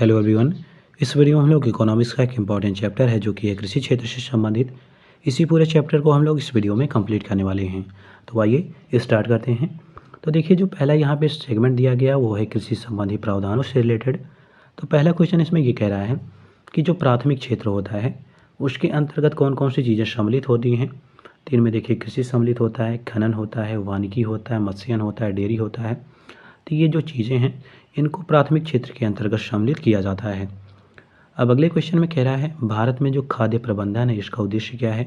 Hello everyone. इस video में हम लोग इकोनॉमिक्स का एक इम्पॉर्टेंट चैप्टर है जो कि है कृषि क्षेत्र से संबंधित। इसी पूरे चैप्टर को हम लोग इस वीडियो में कंप्लीट करने वाले हैं। तो आइए स्टार्ट करते हैं। तो देखिए, जो पहला यहाँ पे सेगमेंट दिया गया वो है कृषि संबंधी प्रावधानों से रिलेटेड। तो पहला क्वेश्चन इसमें ये कह रहा है कि जो प्राथमिक क्षेत्र होता है उसके अंतर्गत कौन कौन सी चीज़ें सम्मिलित होती हैं। तो इनमें देखिए, कृषि सम्मिलित होता है, खनन होता है, वानिकी होता है, मत्स्यन होता है, डेयरी होता है। तो ये जो चीज़ें हैं इनको प्राथमिक क्षेत्र के अंतर्गत सम्मिलित किया जाता है। अब अगले क्वेश्चन में कह रहा है भारत में जो खाद्य प्रबंधन है इसका उद्देश्य क्या है।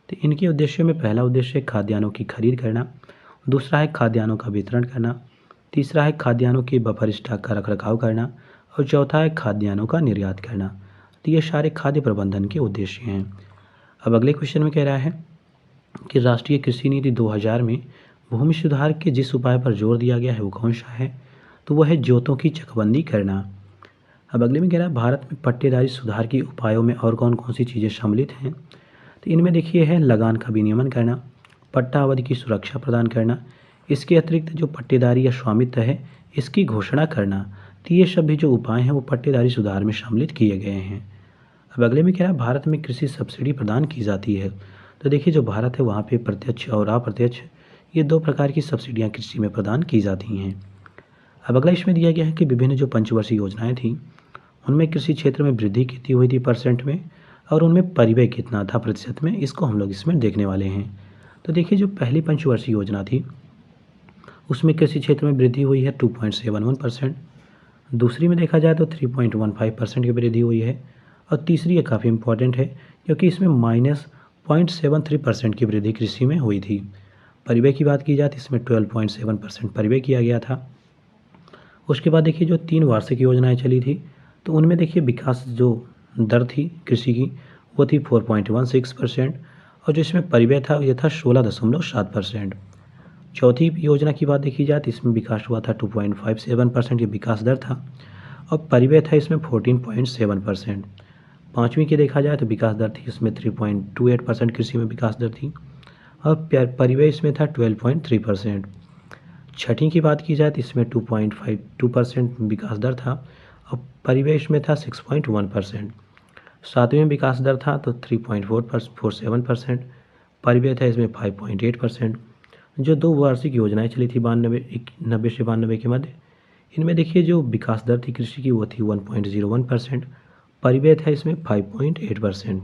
तो इनके उद्देश्यों में पहला उद्देश्य है खाद्यान्नों की खरीद करना, दूसरा है खाद्यान्नों का वितरण करना, तीसरा है खाद्यान्नों के बफर स्टॉक का रखरखाव करना और चौथा है खाद्यान्नों का निर्यात करना। तो ये सारे खाद्य प्रबंधन के उद्देश्य हैं। अब अगले क्वेश्चन में कह रहा है कि राष्ट्रीय कृषि नीति 2000 में भूमि सुधार के जिस उपाय पर जोर दिया गया है वो कौन सा है। तो वह है जोतों की चकबंदी करना। अब अगले में कह रहा है भारत में पट्टेदारी सुधार के उपायों में और कौन कौन सी चीज़ें सम्मिलित हैं। तो इनमें देखिए है लगान का विनियमन करना, पट्टा अवधि की सुरक्षा प्रदान करना, इसके अतिरिक्त जो पट्टेदारी या स्वामित्व है इसकी घोषणा करना। तो ये सभी जो उपाय हैं वो पट्टेदारी सुधार में सम्मिलित किए गए हैं। अब अगले में कह रहा है भारत में कृषि सब्सिडी प्रदान की जाती है। तो देखिए, जो भारत है वहाँ पे प्रत्यक्ष और अप्रत्यक्ष ये दो प्रकार की सब्सिडियाँ कृषि में प्रदान की जाती हैं। अब अगला इसमें दिया गया है कि विभिन्न जो पंचवर्षीय योजनाएं थी उनमें कृषि क्षेत्र में वृद्धि कितनी हुई थी परसेंट में और उनमें परिव्यय कितना था प्रतिशत में, इसको हम लोग इसमें देखने वाले हैं। तो देखिए, जो पहली पंचवर्षीय योजना थी उसमें कृषि क्षेत्र में वृद्धि हुई है 2.71%। दूसरी में देखा जाए तो 3.15% की वृद्धि हुई है और तीसरी ये काफ़ी इंपॉर्टेंट है क्योंकि इसमें -0.73% की वृद्धि कृषि में हुई थी। परिव्यय की बात की जाए तो इसमें 12.7% परिव्यय किया गया था। उसके बाद देखिए, जो 3 वार्षिक योजनाएं चली थी तो उनमें देखिए विकास जो दर थी कृषि की वो थी 4.16% और जो इसमें परिव्यय था ये था 16.7%। चौथी योजना की बात देखी जाए तो इसमें विकास हुआ था 2.57% ये विकास दर था और परिव्यय था इसमें 14.7%। पाँचवीं की देखा जाए तो विकास दर थी इसमें 3.28% कृषि में विकास दर थी और परिव्यय इसमें था 12.3%। छठी की बात की जाए तो इसमें 2.52% विकास दर था और परिव्यय इसमें था 6.1%। सातवें में विकास दर था तो 3.47%, परिव्यय था इसमें 5.8%। जो दो वार्षिक योजनाएं चली थी 90 से 92 के मध्य, इनमें देखिए जो विकास दर थी कृषि की वो थी 1.01%, परिव्यय था इसमें 5.8%।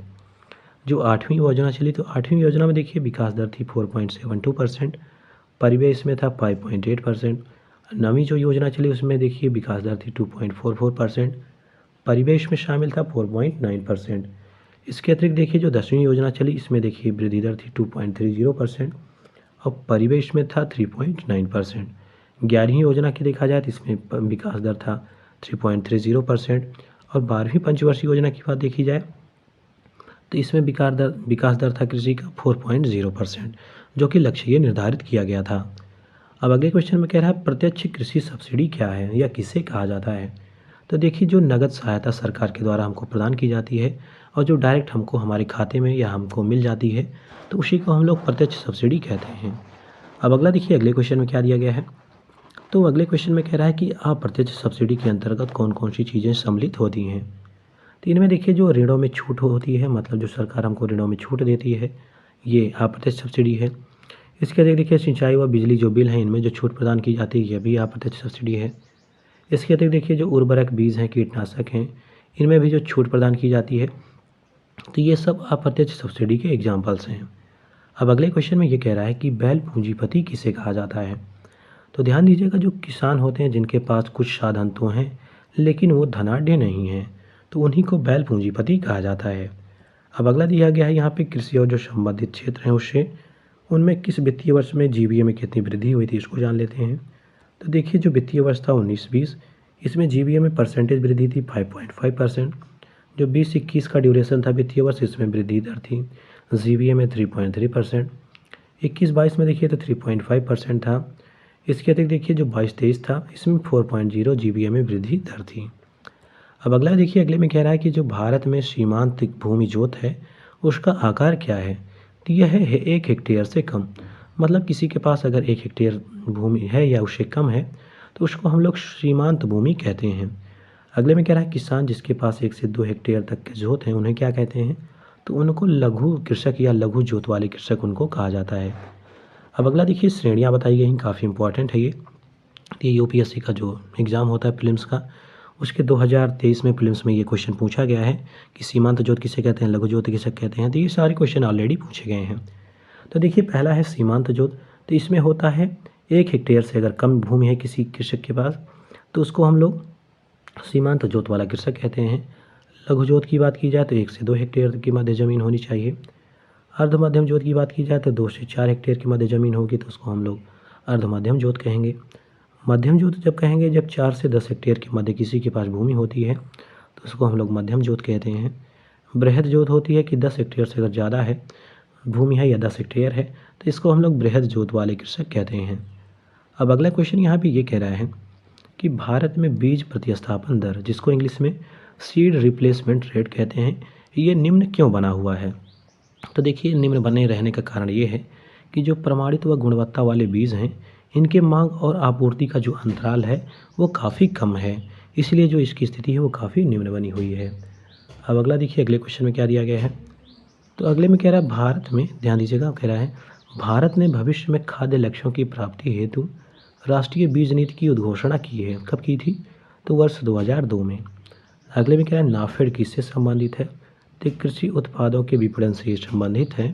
जो आठवीं योजना चली तो आठवीं योजना में देखिए विकास दर थी 4.72%, परिव्यय इसमें था 5.8%। नवीं जो योजना चली उसमें देखिए विकास दर थी 2.44%, परिव्यय इसमें शामिल था 4.9%। इसके अतिरिक्त देखिए जो 10वीं योजना चली इसमें देखिए वृद्धि दर थी 2.30% और परिव्यय इसमें था 3.9%। 11वीं योजना की देखा जाए तो इसमें विकास दर था 3.30% और 12वीं पंचवर्षीय योजना की बात देखी जाए तो इसमें विकास दर था कृषि का 4.0%, जो कि लक्ष्य निर्धारित किया गया था। अब अगले क्वेश्चन में कह रहा है प्रत्यक्ष कृषि सब्सिडी क्या है या किसे कहा जाता है। तो देखिए, जो नगद सहायता सरकार के द्वारा हमको प्रदान की जाती है और जो डायरेक्ट हमको हमारे खाते में या हमको मिल जाती है तो उसी को हम लोग प्रत्यक्ष सब्सिडी कहते हैं। अब अगला देखिए, अगले क्वेश्चन में क्या दिया गया है। तो अगले क्वेश्चन में कह रहा है कि अप्रत्यक्ष सब्सिडी के अंतर्गत कौन कौन सी चीज़ें सम्मिलित होती हैं। तो इनमें देखिए जो ऋणों में छूट होती है, मतलब जो सरकार हमको ऋणों में छूट देती है, ये अप्रत्यक्ष सब्सिडी है। इसके अतिरिक्त देखिए सिंचाई व बिजली जो बिल हैं इनमें जो छूट प्रदान की जाती है यह भी अप्रत्यक्ष सब्सिडी है। इसके अतिरिक्त देखिए जो उर्वरक बीज हैं, कीटनाशक हैं, इनमें भी जो छूट प्रदान की जाती है, तो ये सब अप्रत्यक्ष सब्सिडी के एग्जाम्पल्स हैं। अब अगले क्वेश्चन में ये कह रहा है कि बैल पूंजीपति किसे कहा जाता है। तो ध्यान दीजिएगा, जो किसान होते हैं जिनके पास कुछ साधन तो हैं लेकिन वो धनाढ्य नहीं हैं तो उन्हीं को बैल पूंजीपति कहा जाता है। अब अगला दिया गया है यहाँ पे कृषि और जो संबंधित क्षेत्र हैं उससे उनमें किस वित्तीय वर्ष में जीवीए में कितनी वृद्धि हुई थी इसको जान लेते हैं। तो देखिए, जो वित्तीय वर्ष था 19-20 इसमें जीवीए में परसेंटेज वृद्धि थी 5.5%। जो 20-21 का ड्यूरेशन था वित्तीय वर्ष इसमें वृद्धि दर थी जीवीए में 3.3%। 21-22 में देखिए तो 3.5% था। इसके अतिरिक्त देखिए जो 22-23 था इसमें 4.0 जीवीए में वृद्धि दर थी। अब अगला देखिए, अगले में कह रहा है कि जो भारत में सीमांत भूमि जोत है उसका आकार क्या है। तो यह है 1 हेक्टेयर से कम, मतलब किसी के पास अगर 1 हेक्टेयर भूमि है या उससे कम है तो उसको हम लोग सीमांत भूमि कहते हैं। अगले में कह रहा है किसान जिसके पास 1 से 2 हेक्टेयर तक के जोत हैं उन्हें क्या कहते हैं? तो उनको लघु कृषक या लघु जोत वाले कृषक उनको कहा जाता है। अब अगला देखिए श्रेणियाँ बताई गई हैं, काफ़ी इंपॉर्टेंट है ये। तो ये यूपीएससी का जो एग्ज़ाम होता है प्रीलिम्स का, उसके 2023 में प्रीलिम्स में ये क्वेश्चन पूछा गया है कि सीमांत जोत किसे कहते हैं, लघु जोत किसे कहते हैं। तो ये सारे क्वेश्चन ऑलरेडी पूछे गए हैं। तो देखिए पहला है सीमांत जोत। तो इसमें होता है 1 हेक्टेयर से अगर कम भूमि है किसी कृषक के पास तो उसको हम लोग सीमांत जोत वाला कृषक कहते हैं। लघु जोत की बात की जाए तो 1 से 2 हेक्टेयर की मध्य ज़मीन होनी चाहिए। अर्ध मध्यम जोत की बात की जाए तो 2 से 4 हेक्टेयर की मध्य ज़मीन होगी तो उसको हम लोग अर्ध मध्यम जोत कहेंगे। मध्यम जोत जब कहेंगे जब 4 से 10 हेक्टेयर के मध्य किसी के पास भूमि होती है तो उसको हम लोग मध्यम जोत कहते हैं। बृहद जोत होती है कि 10 हेक्टेयर से अगर ज़्यादा है भूमि है या 10 हेक्टेयर है तो इसको हम लोग बृहद जोत वाले कृषक कहते हैं। अब अगला क्वेश्चन यहाँ पे ये कह रहा है कि भारत में बीज प्रतिस्थापन दर जिसको इंग्लिश में सीड रिप्लेसमेंट रेट कहते हैं, ये निम्न क्यों बना हुआ है? तो देखिए निम्न बने रहने का कारण ये है कि जो प्रमाणित व गुणवत्ता वाले बीज हैं इनके मांग और आपूर्ति का जो अंतराल है वो काफ़ी कम है, इसलिए जो इसकी स्थिति है वो काफ़ी निम्न बनी हुई है। अब अगला देखिए अगले क्वेश्चन में क्या दिया गया है। तो अगले में कह रहा है भारत में, ध्यान दीजिएगा, कह रहा है भारत ने भविष्य में खाद्य लक्ष्यों की प्राप्ति हेतु राष्ट्रीय बीज नीति की उद्घोषणा की है। कब की थी? तो वर्ष 2002 में। अगले में कह रहा है नाफेड किससे संबंधित है? तो कृषि उत्पादों के विपणन से संबंधित है।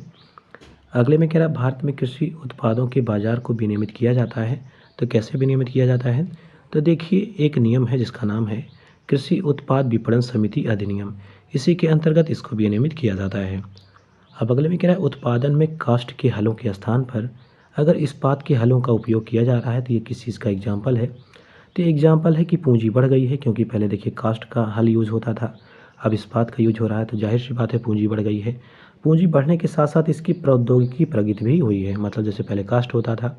अगले में कह रहा है भारत में कृषि उत्पादों के बाजार को विनियमित किया जाता है। तो कैसे विनियमित किया जाता है? तो देखिए एक नियम है जिसका नाम है कृषि उत्पाद विपणन समिति अधिनियम, इसी के अंतर्गत इसको विनियमित किया जाता है। अब अगले में कह रहा है उत्पादन में काष्ठ के हलों के स्थान पर अगर इस्पात के हलों का उपयोग किया जा रहा है तो ये किस चीज़ का एग्जाम्पल है? तो एग्जाम्पल है कि पूंजी बढ़ गई है, क्योंकि पहले देखिए काष्ठ का हल यूज़ होता था, अब इस्पात का यूज हो रहा है तो जाहिर सी बात है पूंजी बढ़ गई है। पूंजी बढ़ने के साथ साथ इसकी प्रौद्योगिकी प्रगति भी हुई है, मतलब जैसे पहले काष्ठ होता था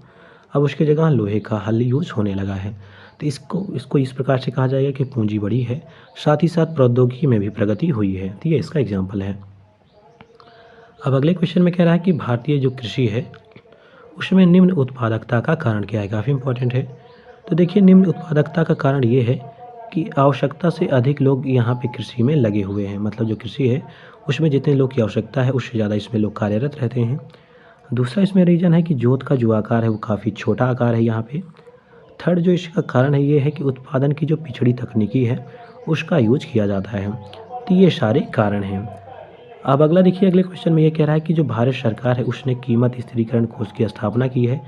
अब उसकी जगह लोहे का हल यूज होने लगा है। तो इसको इस प्रकार से कहा जाएगा कि पूंजी बढ़ी है, साथ ही साथ प्रौद्योगिकी में भी प्रगति हुई है। तो ये इसका एग्जाम्पल है। अब अगले क्वेश्चन में कह रहा है कि भारतीय जो कृषि है उसमें निम्न उत्पादकता का कारण क्या है? काफ़ी इंपॉर्टेंट है। तो देखिए निम्न उत्पादकता का कारण ये है कि आवश्यकता से अधिक लोग यहाँ पे कृषि में लगे हुए हैं, मतलब जो कृषि है उसमें जितने लोग की आवश्यकता है उससे ज़्यादा इसमें लोग कार्यरत रहते हैं। दूसरा इसमें रीज़न है कि जोत का जो आकार है वो काफ़ी छोटा आकार है यहाँ पे। थर्ड जो इसका कारण है ये है कि उत्पादन की जो पिछड़ी तकनीकी है उसका यूज किया जाता है। तो ये सारे कारण हैं। अब अगला देखिए अगले क्वेश्चन में ये कह रहा है कि जो भारत सरकार है उसने कीमत स्थिरीकरण कोष की स्थापना की है,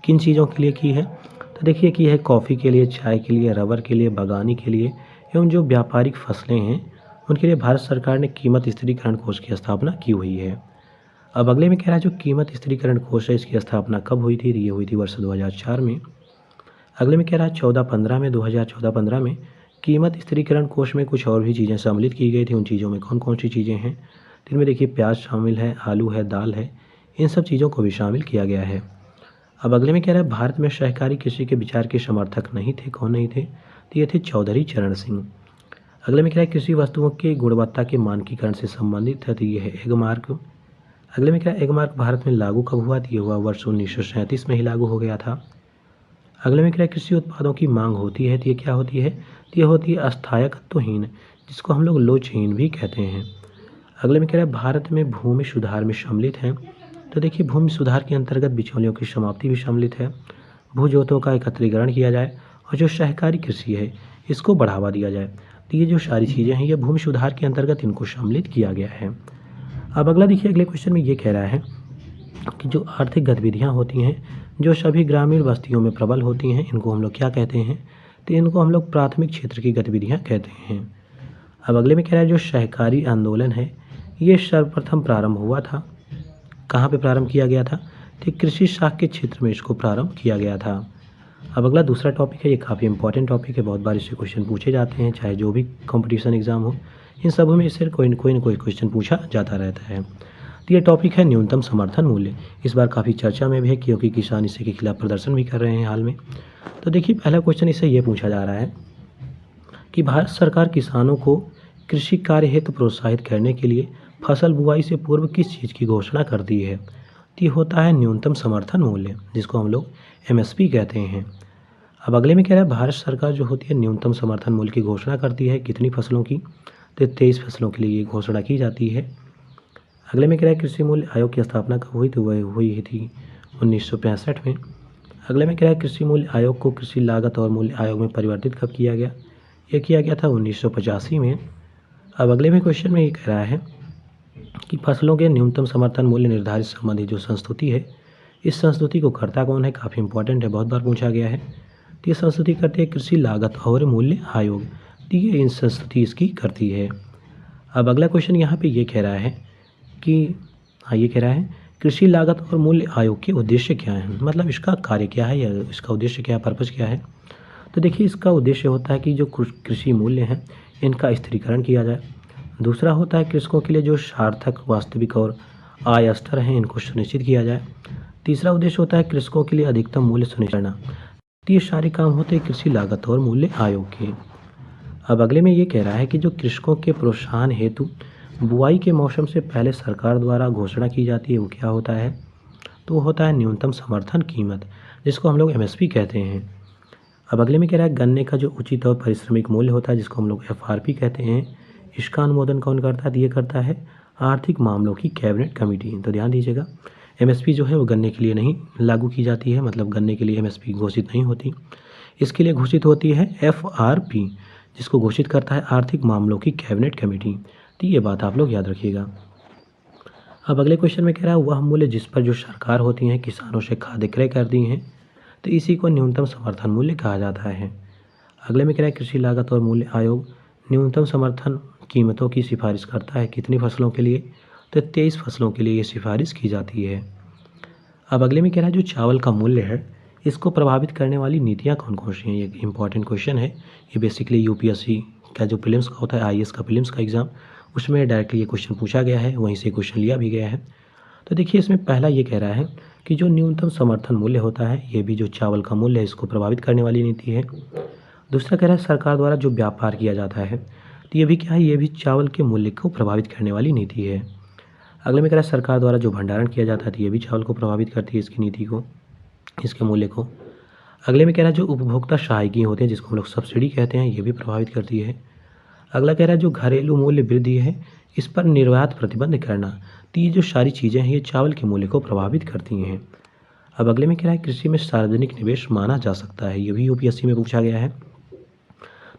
किन चीज़ों के लिए की है? तो देखिए की है कॉफ़ी के लिए, चाय के लिए, रबर के लिए, बागानी के लिए एवं जो व्यापारिक फसलें हैं उनके लिए भारत सरकार ने कीमत स्थिरीकरण कोष की स्थापना की हुई है। अब अगले में कह रहा है जो कीमत स्थिरीकरण कोष है इसकी स्थापना कब हुई थी? ये हुई थी वर्ष 2004 में। अगले में कह रहा है 14-15 में, 2014-15 में कीमत स्थिरीकरण कोष में कुछ और भी चीज़ें सम्मिलित की गई थी। उन चीज़ों में कौन कौन सी चीज़ें हैं? तो इनमें देखिए प्याज शामिल है, आलू है, दाल है, इन सब चीज़ों को भी शामिल किया गया है। अब अगले में कह रहा है भारत में सहकारी कृषि के विचार के समर्थक नहीं थे। कौन नहीं थे? तो ये थे चौधरी चरण सिंह। अगले में कह रहा है कृषि वस्तुओं की गुणवत्ता के मानकीकरण से संबंधित है, तो ये है एगमार्क। अगले में क्या है एगमार्क भारत में लागू कब हुआ? तो ये हुआ वर्ष 1937 में ही लागू हो गया था। अगले में क्या है कृषि उत्पादों की मांग होती है, तो ये क्या होती है? तो ये होती है अस्थायकत्वहीन, जिसको हम लोग लोचहीन भी कहते हैं। अगले में कह रहा है भारत में भूमि सुधार में सम्मिलित हैं। तो देखिए भूमि सुधार के अंतर्गत बिचौलियों की समाप्ति भी सम्मिलित है, भू जोतों का एकत्रीकरण किया जाए और जो सहकारी कृषि है इसको बढ़ावा दिया जाए। तो ये जो सारी चीज़ें हैं ये भूमि सुधार के अंतर्गत इनको सम्मिलित किया गया है। अब अगला देखिए अगले क्वेश्चन में ये कह रहा है कि जो आर्थिक गतिविधियाँ होती हैं जो सभी ग्रामीण बस्तियों में प्रबल होती हैं इनको हम लोग क्या कहते हैं? तो इनको हम लोग प्राथमिक क्षेत्र की गतिविधियाँ कहते हैं। अब अगले में कह रहा है जो सहकारी आंदोलन है ये सर्वप्रथम प्रारंभ हुआ था, कहाँ पे प्रारंभ किया गया था? तो कृषि शाख के क्षेत्र में इसको प्रारंभ किया गया था। अब अगला दूसरा टॉपिक है, ये काफ़ी इंपॉर्टेंट टॉपिक है, बहुत बार इससे क्वेश्चन पूछे जाते हैं, चाहे जो भी कंपटीशन एग्जाम हो इन सब में इससे कोई न कोई क्वेश्चन पूछा जाता रहता है। तो ये टॉपिक है न्यूनतम समर्थन मूल्य। इस बार काफ़ी चर्चा में भी है क्योंकि किसान इसी के खिलाफ प्रदर्शन भी कर रहे हैं हाल में। तो देखिए पहला क्वेश्चन इससे ये पूछा जा रहा है कि भारत सरकार किसानों को कृषि कार्य हेतु प्रोत्साहित करने के लिए फसल बुआई से पूर्व किस चीज़ की घोषणा करती है? तो ये होता है न्यूनतम समर्थन मूल्य, जिसको हम लोग एमएसपी कहते हैं। अब अगले में कह रहा है भारत सरकार जो होती है न्यूनतम समर्थन मूल्य की घोषणा करती है कितनी फसलों की, तो 23 फसलों के लिए ये घोषणा की जाती है। अगले में कह रहा है कृषि मूल्य आयोग की स्थापना कब हुई, तो वह हुई थी 1965 में। अगले में कह रहा है कृषि मूल्य आयोग को कृषि लागत और मूल्य आयोग में परिवर्तित कब किया गया, यह किया गया था 1985 में। अब अगले में क्वेश्चन में ये कह रहा है कि फसलों के न्यूनतम समर्थन मूल्य निर्धारित संबंधी जो संस्तुति है, इस संस्तुति को करता कौन है, काफ़ी इंपॉर्टेंट है, बहुत बार पूछा गया है। तो ये संस्तुति करती है कृषि लागत और मूल्य आयोग, तो ये इन संस्तुति इसकी करती है। अब अगला क्वेश्चन यहाँ पे ये कह रहा है कि ये कह रहा है कृषि लागत और मूल्य आयोग के उद्देश्य क्या हैं, मतलब इसका कार्य क्या है या इसका उद्देश्य क्या है, पर्पज़ क्या है। तो देखिए इसका उद्देश्य होता है कि जो कृषि मूल्य हैं इनका स्थिरीकरण किया जाए। दूसरा होता है कृषकों के लिए जो सार्थक वास्तविक और आय स्तर हैं इनको सुनिश्चित किया जाए। तीसरा उद्देश्य होता है कृषकों के लिए अधिकतम मूल्य सुनिश्चित करना। तो ये सारे काम होते हैं कृषि लागत और मूल्य आयोग के। अब अगले में ये कह रहा है कि जो कृषकों के प्रोत्साहन हेतु बुआई के मौसम से पहले सरकार द्वारा घोषणा की जाती है वो क्या होता है, तो वो होता है न्यूनतम समर्थन कीमत, जिसको हम लोग एमएसपी कहते हैं। अब अगले में कह रहा है गन्ने का जो उचित और पारिश्रमिक मूल्य होता है जिसको हम लोग एफआरपी कहते हैं, इसका अनुमोदन कौन करता है, तो ये करता है आर्थिक मामलों की कैबिनेट कमेटी। तो ध्यान दीजिएगा एमएसपी जो है वो गन्ने के लिए नहीं लागू की जाती है, मतलब गन्ने के लिए एमएसपी घोषित नहीं होती, इसके लिए घोषित होती है एफआरपी, जिसको घोषित करता है आर्थिक मामलों की कैबिनेट कमेटी। तो ये बात आप लोग याद रखिएगा। अब अगले क्वेश्चन में कह रहा है वह मूल्य जिस पर जो सरकार होती हैं किसानों से खाद्य क्रय करती हैं, तो इसी को न्यूनतम समर्थन मूल्य कहा जाता है। अगले में कह रहा है कृषि लागत और मूल्य आयोग न्यूनतम समर्थन कीमतों की सिफारिश करता है कितनी फसलों के लिए, तो 23 फसलों के लिए ये सिफारिश की जाती है। अब अगले में कह रहा है जो चावल का मूल्य है इसको प्रभावित करने वाली नीतियाँ कौन कौन सी हैं, ये इंपॉर्टेंट क्वेश्चन है। ये बेसिकली यूपीएससी का जो प्रीलिम्स का होता है, आईएएस का प्रीलिम्स का एग्ज़ाम, उसमें डायरेक्टली ये क्वेश्चन पूछा गया है, वहीं से क्वेश्चन लिया भी गया है। तो देखिए इसमें पहला ये कह रहा है कि जो न्यूनतम समर्थन मूल्य होता है ये भी जो चावल का मूल्य है इसको प्रभावित करने वाली नीति है। दूसरा कह रहा है सरकार द्वारा जो व्यापार किया जाता है तो ये भी क्या है, ये भी चावल के मूल्य को प्रभावित करने वाली नीति है। अगले में कह रहा है सरकार द्वारा जो भंडारण किया जाता है तो ये भी चावल को प्रभावित करती है, इसकी नीति को, इसके मूल्य को। अगले में कह रहा है जो उपभोक्ता सहायकी होते हैं जिसको हम लोग सब्सिडी कहते हैं, ये भी प्रभावित करती है। अगला कह रहा है जो घरेलू मूल्य वृद्धि है इस पर निर्यात प्रतिबंध करना, तो ये जो सारी चीज़ें हैं ये चावल के मूल्य को प्रभावित करती हैं। अब अगले में कह रहा है कृषि में सार्वजनिक निवेश माना जा सकता है, ये भी यूपीएससी में पूछा गया है।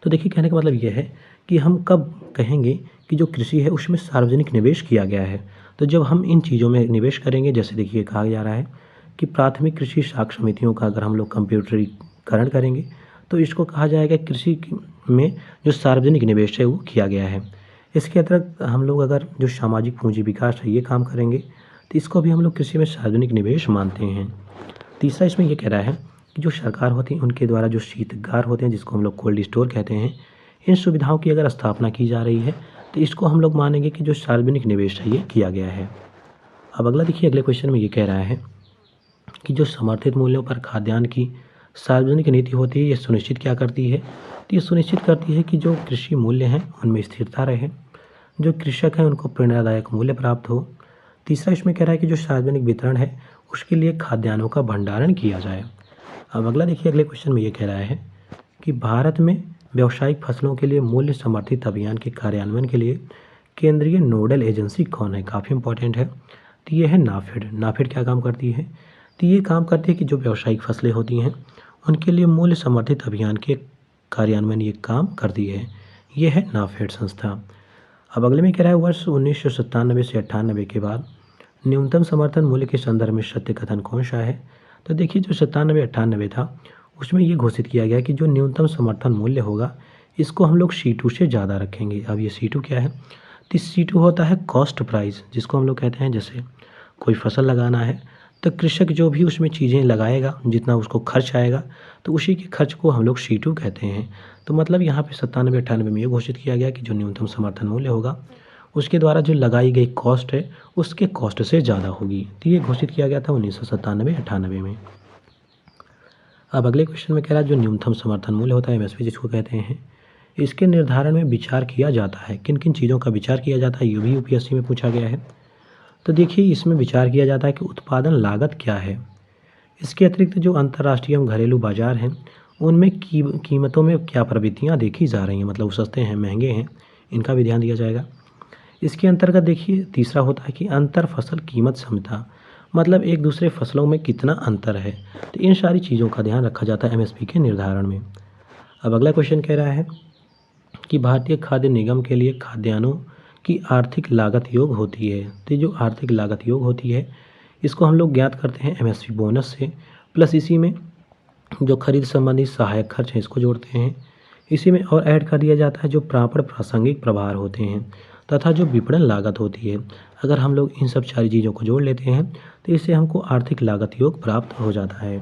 तो देखिए कहने का मतलब ये है कि हम कब कहेंगे कि जो कृषि है उसमें सार्वजनिक निवेश किया गया है, तो जब हम इन चीज़ों में निवेश करेंगे। जैसे देखिए कहा जा रहा है कि प्राथमिक कृषि साख समितियों का अगर हम लोग कंप्यूटरीकरण करेंगे तो इसको कहा जाएगा कृषि में जो सार्वजनिक निवेश है वो किया गया है। इसके अतिरिक्त हम लोग अगर जो सामाजिक पूंजी विकास है ये काम करेंगे तो इसको भी हम लोग कृषि में सार्वजनिक निवेश मानते हैं। तीसरा इसमें ये कह रहा है कि जो सरकार होती है उनके द्वारा जो शीतगार होते हैं जिसको हम लोग कोल्ड स्टोर कहते हैं, इन सुविधाओं की अगर स्थापना की जा रही है तो इसको हम लोग मानेंगे कि जो सार्वजनिक निवेश है ये किया गया है। अब अगला देखिए अगले क्वेश्चन में ये कह रहा है कि जो समर्थित मूल्यों पर खाद्यान्न की सार्वजनिक नीति होती है ये सुनिश्चित क्या करती है, तो ये सुनिश्चित करती है कि जो कृषि मूल्य हैं उनमें स्थिरता रहे, जो कृषक हैं उनको प्रेरणादायक मूल्य प्राप्त हो। तीसरा इसमें कह रहा है कि जो सार्वजनिक वितरण है उसके लिए खाद्यान्नों का भंडारण किया जाए। अब अगला देखिए अगले क्वेश्चन में ये कह रहा है कि भारत में व्यावसायिक फसलों के लिए मूल्य समर्थित अभियान के कार्यान्वयन के लिए केंद्रीय नोडल एजेंसी कौन है, काफ़ी इंपॉर्टेंट है। तो ये है नाफेड। नाफेड क्या काम करती है, तो ये काम करती है कि जो व्यावसायिक फसलें होती हैं उनके लिए मूल्य समर्थित अभियान के कार्यान्वयन ये काम करती है, ये है नाफेड संस्था। अब अगले में कह रहा है वर्ष 1997 से 98 के बाद न्यूनतम समर्थन मूल्य के संदर्भ में सत्य कथन कौन सा है, तो देखिए जो 97-98 था उसमें ये घोषित किया गया कि जो न्यूनतम समर्थन मूल्य होगा इसको हम लोग C2 से ज़्यादा रखेंगे। अब ये C2 क्या है, तो C2 होता है कॉस्ट प्राइस, जिसको हम लोग कहते हैं जैसे कोई फसल लगाना है तो कृषक जो भी उसमें चीज़ें लगाएगा जितना उसको खर्च आएगा तो उसी के खर्च को हम लोग C2 कहते हैं। तो मतलब यहाँ पे 97-98 में ये घोषित किया गया कि जो न्यूनतम समर्थन मूल्य होगा उसके द्वारा जो लगाई गई कॉस्ट है उसके कॉस्ट से ज़्यादा होगी। तो ये घोषित किया गया था 1997-98 में। अब अगले क्वेश्चन में कह रहा है जो न्यूनतम समर्थन मूल्य होता है एमएसपी जिसको कहते हैं, इसके निर्धारण में विचार किया जाता है, किन किन चीज़ों का विचार किया जाता है, ये भी यूपीएससी में पूछा गया है। तो देखिए इसमें विचार किया जाता है कि उत्पादन लागत क्या है, इसके अतिरिक्त जो अंतर्राष्ट्रीय एवं घरेलू बाजार हैं उनमें कीमतों में क्या प्रवृत्तियाँ देखी जा रही हैं, मतलब वो सस्ते हैं, महंगे हैं, इनका भी ध्यान दिया जाएगा। इसके अंतर्गत देखिए तीसरा होता है कि अंतर फसल कीमत समता, मतलब एक दूसरे फसलों में कितना अंतर है। तो इन सारी चीज़ों का ध्यान रखा जाता है एमएसपी के निर्धारण में। अब अगला क्वेश्चन कह रहा है कि भारतीय खाद्य निगम के लिए खाद्यान्नों की आर्थिक लागत योग होती है। तो ये जो आर्थिक लागत योग होती है, इसको हम लोग ज्ञात करते हैं एमएसपी बोनस से, प्लस इसी में जो खरीद संबंधी सहायक खर्च हैं इसको जोड़ते हैं। इसी में और ऐड कर दिया जाता है जो प्रासंगिक प्रभार होते हैं तथा जो विपणन लागत होती है। अगर हम लोग इन सब सारी चीज़ों को जोड़ लेते हैं तो इससे हमको आर्थिक लागत योग प्राप्त हो जाता है।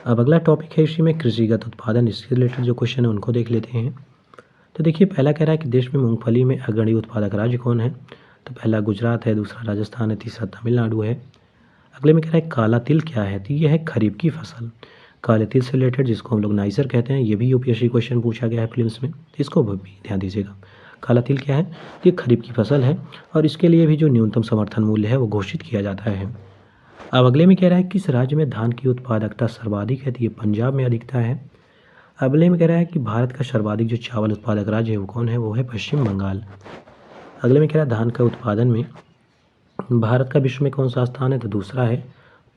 अब अगला टॉपिक है इसी में कृषिगत उत्पादन, इससे रिलेटेड जो क्वेश्चन है उनको देख लेते हैं। तो देखिए पहला कह रहा है कि देश में मूंगफली में अग्रणी उत्पादक राज्य कौन है। तो पहला गुजरात है, दूसरा राजस्थान है, तीसरा तमिलनाडु है। अगले में कह रहा है काला तिल क्या है। तो ये है खरीफ की फसल। काले तिल से रिलेटेड जिसको हम लोग नाइसर कहते हैं, ये भी यूपीएससी क्वेश्चन पूछा गया है प्रीलिम्स में, इसको भी ध्यान दीजिएगा। काला तिल क्या है, ये खरीफ की फसल है और इसके लिए भी जो न्यूनतम समर्थन मूल्य है वो घोषित किया जाता है। अब अगले में कह रहा है किस राज्य में धान की उत्पादकता सर्वाधिक है। तो ये पंजाब में अधिकता है। अगले में कह रहा है कि भारत का सर्वाधिक जो चावल उत्पादक राज्य है वो कौन है, वो है पश्चिम बंगाल। अगले में कह रहा है धान का उत्पादन में भारत का विश्व में कौन सा स्थान है। तो दूसरा है,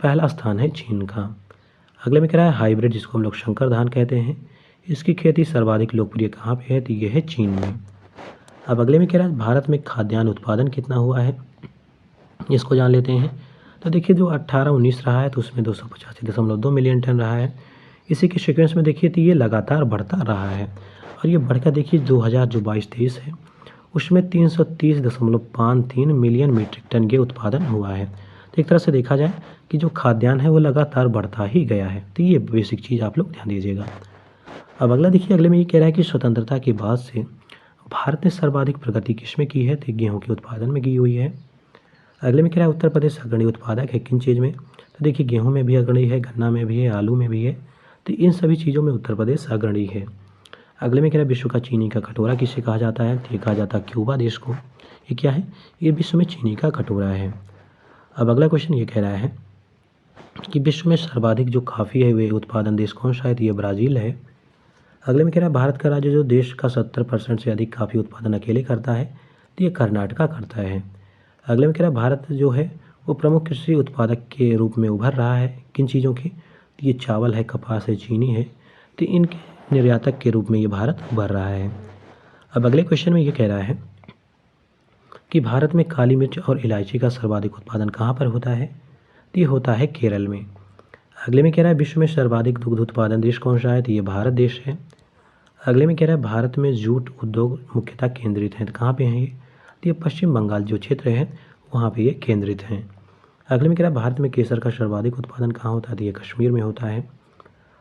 पहला स्थान है चीन का। अगले में कह रहा है हाइब्रिड जिसको हम लोग शंकर धान कहते हैं, इसकी खेती सर्वाधिक लोकप्रिय कहाँ पे है। तो ये है चीन में। अब अगले में कह रहा है भारत में खाद्यान्न उत्पादन कितना हुआ है, इसको जान लेते हैं। तो देखिए जो 18-19 रहा है तो उसमें 285.2 मिलियन टन रहा है। इसी के सीक्वेंस में देखिए तो ये लगातार बढ़ता रहा है और ये बढ़कर देखिए 2022-23 है उसमें 330.53 मिलियन मीट्रिक टन के उत्पादन हुआ है। तो एक तरह से देखा जाए कि जो खाद्यान्न है वो लगातार बढ़ता ही गया है। तो ये बेसिक चीज़ आप लोग ध्यान दीजिएगा। अब अगला देखिए, अगले में ये कह रहा है कि स्वतंत्रता के बाद से भारत ने सर्वाधिक प्रगति किसमें की है। तो गेहूँ के उत्पादन में की हुई है। अगले में कह रहा है उत्तर प्रदेश अग्रणी उत्पादक है किन चीज़ में। तो देखिए गेहूँ में भी अग्रणी है, गन्ना में भी है, आलू में भी है। तो इन सभी चीज़ों में उत्तर प्रदेश अग्रणी है। अगले में कह रहा है विश्व का चीनी का कटोरा किसे कहा जाता है। तो ये कहा जाता है क्यूबा देश को। ये क्या है, ये विश्व में चीनी का कटोरा है। अब अगला क्वेश्चन ये कह रहा है कि विश्व में सर्वाधिक जो काफ़ी है वे उत्पादन देश कौन सा है। तो ये ब्राज़ील है। अगले में कह रहा है भारत का राज्य जो देश का 70% से अधिक काफ़ी उत्पादन अकेले करता है। तो ये कर्नाटका करता है। अगले में कह रहा है भारत जो है वो प्रमुख कृषि उत्पादक के रूप में उभर रहा है किन चीज़ों के। तो ये चावल है, कपास है, चीनी है। तो इनके निर्यातक के रूप में ये भारत उभर रहा है। अब अगले क्वेश्चन में ये कह रहा है कि भारत में काली मिर्च और इलायची का सर्वाधिक उत्पादन कहाँ पर होता है। तो ये होता है केरल में। अगले में कह रहा है विश्व में सर्वाधिक दुग्ध उत्पादन देश कौन सा है। तो ये भारत देश है। अगले में कह रहा है भारत में जूट उद्योग मुख्यतः केंद्रित हैं। तो कहाँ पे हैं ये। तो ये पश्चिम बंगाल जो क्षेत्र है वहाँ पे ये केंद्रित हैं। अगले में कह रहा है भारत में केसर का सर्वाधिक उत्पादन कहाँ होता है। तो ये कश्मीर में होता है।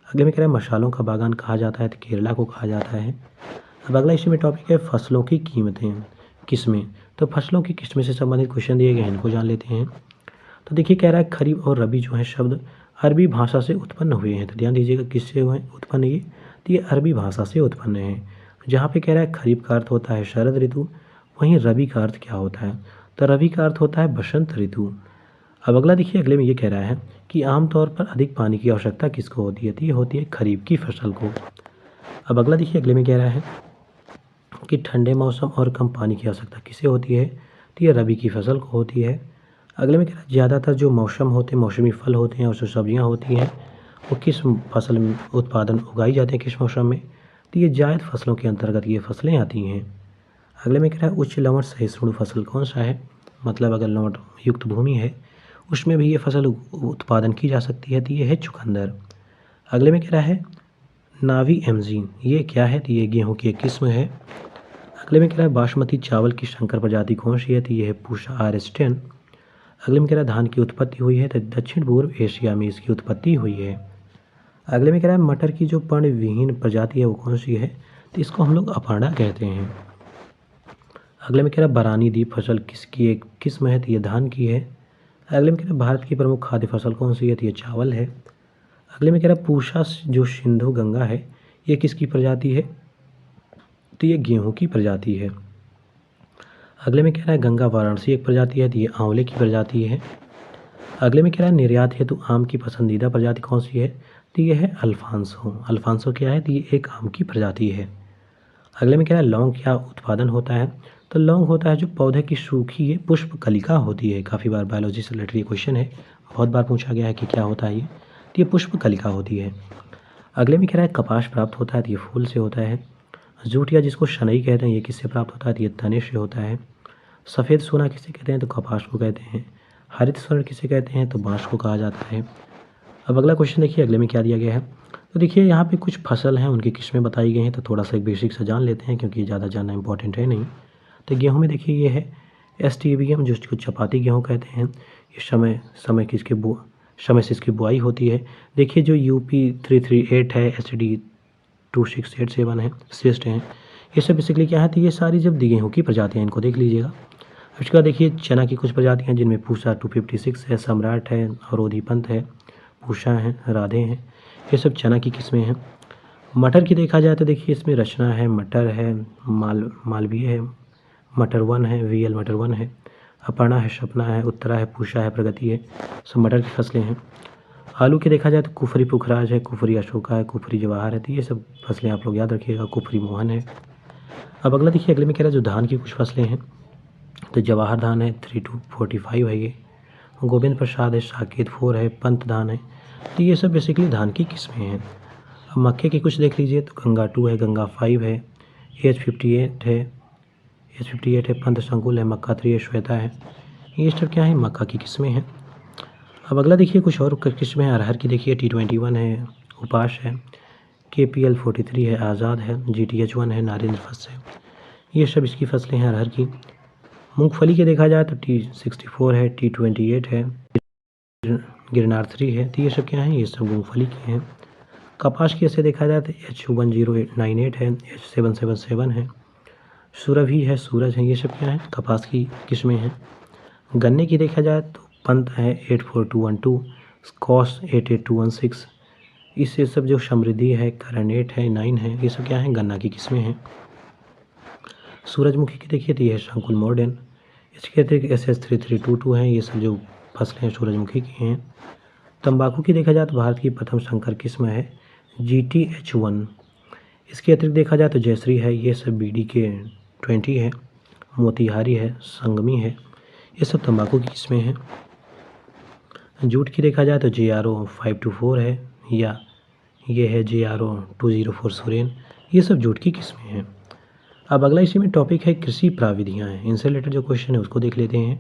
अगले में कह रहा है मसालों का बागान कहा जाता है। तो केरला को कहा जाता है। अब अगला इसी में टॉपिक है फसलों की कीमतें किस्में। तो फसलों की किस्में से संबंधित क्वेश्चन दिए गए हैं, इनको जान लेते हैं। तो देखिए कह रहा है खरीफ और रबी जो है शब्द अरबी भाषा से उत्पन्न हुए हैं। तो ध्यान दीजिएगा किससे हुए उत्पन्न ये। तो ये अरबी भाषा से उत्पन्न है। जहाँ पे कह रहा है खरीफ का अर्थ होता है शरद ऋतु, वहीं रबी का अर्थ क्या होता है। तो रबी का अर्थ होता है बसंत ऋतु। अब अगला देखिए, अगले में ये कह रहा है कि आमतौर पर अधिक पानी की आवश्यकता किसको होती है। तो ये होती है खरीफ की फसल को। अब अगला देखिए, अगले में कह रहा है कि ठंडे मौसम और कम पानी की आवश्यकता किसे होती है। तो ये रबी की फसल को होती है। अगले में कह रहा है ज़्यादातर जो मौसम होते हैं, मौसमी फल होते हैं और जो सब्जियां होती हैं वो किस फसल में उत्पादन उगाई जाती हैं, किस मौसम में। तो ये जायद फसलों के अंतर्गत ये फसलें आती हैं। अगले में कह रहा है उच्च लवण सहिष्णु फसल कौन सा है। मतलब अगर लवण युक्त भूमि है उसमें भी ये फसल उत्पादन की जा सकती है। तो ये है चुकंदर। अगले में कह रहा है नावी एमजीन, ये क्या है। तो ये गेहूँ की एक किस्म है। अगले में कह रहा है बासमती चावल की संकर प्रजाति कौन सी है। तो ये है पूषा आर-10। अगले में कह रहा है धान की उत्पत्ति हुई है। तो दक्षिण पूर्व एशिया में इसकी उत्पत्ति हुई है। अगले में कह रहा है मटर की जो पर्णविहीन प्रजाति है वो कौन सी है। तो इसको हम लोग अपर्णा कहते हैं। अगले में कह रहा है बरानी द्वीप फसल किसकी एक किस्म है। तो ये धान की है। अगले में कह रहा है भारत की प्रमुख खाद्य फसल कौन सी है। तो ये चावल है। अगले में कह रहा है पूषा जो सिंधु गंगा है ये किसकी प्रजाति है। तो ये गेहूँ की प्रजाति है। अगले में कह रहा है गंगा वाराणसी एक प्रजाति है। तो ये आंवले की प्रजाति है। अगले में कह रहा है निर्यात हेतु आम की पसंदीदा प्रजाति कौन सी है। तो ये है अल्फांसो। अल्फांसो क्या है? तो ये एक आम की प्रजाति है। अगले में क्या है? लौंग क्या उत्पादन होता है? तो लौंग होता है जो पौधे की सूखी ये पुष्प कलिका होती है। काफ़ी बार बायोलॉजी से रिलेटेड ये क्वेश्चन है, बहुत बार पूछा गया है कि क्या होता है ये? तो ये पुष्प कलिका होती है। अगले में कह रहा है कपास प्राप्त होता है, तो ये फूल से होता है। जूट या जिसको शनई कहते हैं, ये किससे प्राप्त होता है? तो ये तने से होता है। सफ़ेद सोना किसे कहते हैं? तो कपास को कहते हैं। हरित स्वर्ण किसे कहते हैं? तो बाँस को कहा जाता है। अब अगला क्वेश्चन देखिए, अगले में क्या दिया गया है? तो देखिए यहाँ पे कुछ फसल हैं, उनकी किस्में बताई गई हैं, तो थोड़ा सा एक बेसिक सा जान लेते हैं क्योंकि ज़्यादा जानना इंपॉर्टेंट है नहीं। तो गेहूँ में देखिए ये है STBM, जिसको चपाती गेहूँ कहते हैं। ये समय से इसकी बुआई होती है। देखिए जो UP 338 है, SD 2687 है, श्रेष्ठ हैं, ये सब बेसिकली क्या है? तो ये सारी जब गेहूँ की प्रजातियाँ, इनको देख लीजिएगा। उसके बाद देखिए चना की कुछ प्रजातियाँ, जिनमें पूसा 256 है, सम्राट है, अवरोधी पंत है, पूषा हैं, राधे हैं, ये सब चना की किस्में हैं। मटर की देखा जाए तो देखिए इसमें रचना है, मटर है, मालवीय है, मटर 1 है, VL मटर 1 है, अपर्णा है, सपना है, उत्तरा है, पूषा है, प्रगति है, सब मटर की फसलें हैं। आलू की देखा जाए तो कुफरी पुखराज है, कुफरी अशोका है, कुफरी जवाहर है, तो ये सब फसलें आप लोग याद रखिएगा। कुफरी मोहन है। अब अगला देखिए, अगले में कह रहा है जो धान की कुछ फसलें हैं, तो जवाहर धान है, 3245 है ये, गोविंद प्रसाद है, साकेत 4 है, पंत धान है, तो ये सब बेसिकली धान की किस्में हैं। अब मक्के की कुछ देख लीजिए, तो गंगा 2 है, गंगा 5 है, H58 है, पंत संकुल है, मक्का 3 है, श्वेता है, ये सब क्या है? मक्का की किस्में हैं। अब अगला देखिए कुछ और किस्में हैं। अरहर की देखिए T21 है, उपास है, KPL 43 है, आज़ाद है, GTH1 है, नारेंद्र फस है, ये सब इसकी फसलें हैं अरहर की। मूंगफली के देखा जाए तो T64 है, T28 है, गिरनार 3 है, तो ये सब क्या हैं? ये सब मूंगफली की हैं। कपास की ऐसे देखा जाए तो H1098 है, H777 है, सुरभि है, सूरज है, ये सब क्या है? कपास की किस्में हैं। गन्ने की देखा जाए तो पंत है 84212, स्कॉश 88216, इससे सब जो समृद्धि है, करण 8 है, 9 है, ये सब क्या है? गन्ना की किस्में हैं। सूरजमुखी की देखिए तो ये है संकुल मॉडर्न, इसके अतिरिक्त SS3322 हैं, ये सब जो फसलें हैं सूरजमुखी की हैं। तंबाकू की देखा जाए तो भारत की प्रथम संकर किस्म है GTH1, इसके अतिरिक्त देखा जाए तो जयश्री है, ये सब BDK 20 है, मोतिहारी है, संगमी है, ये सब तंबाकू की किस्में हैं। जूट की देखा जाए तो JRO 524 है, या ये है JRO 204 सुरेन, ये सब जूट की किस्में हैं। अब अगला इसी में टॉपिक है कृषि प्राविधियाँ हैं, इनसे रिलेटेड जो क्वेश्चन है उसको देख लेते हैं।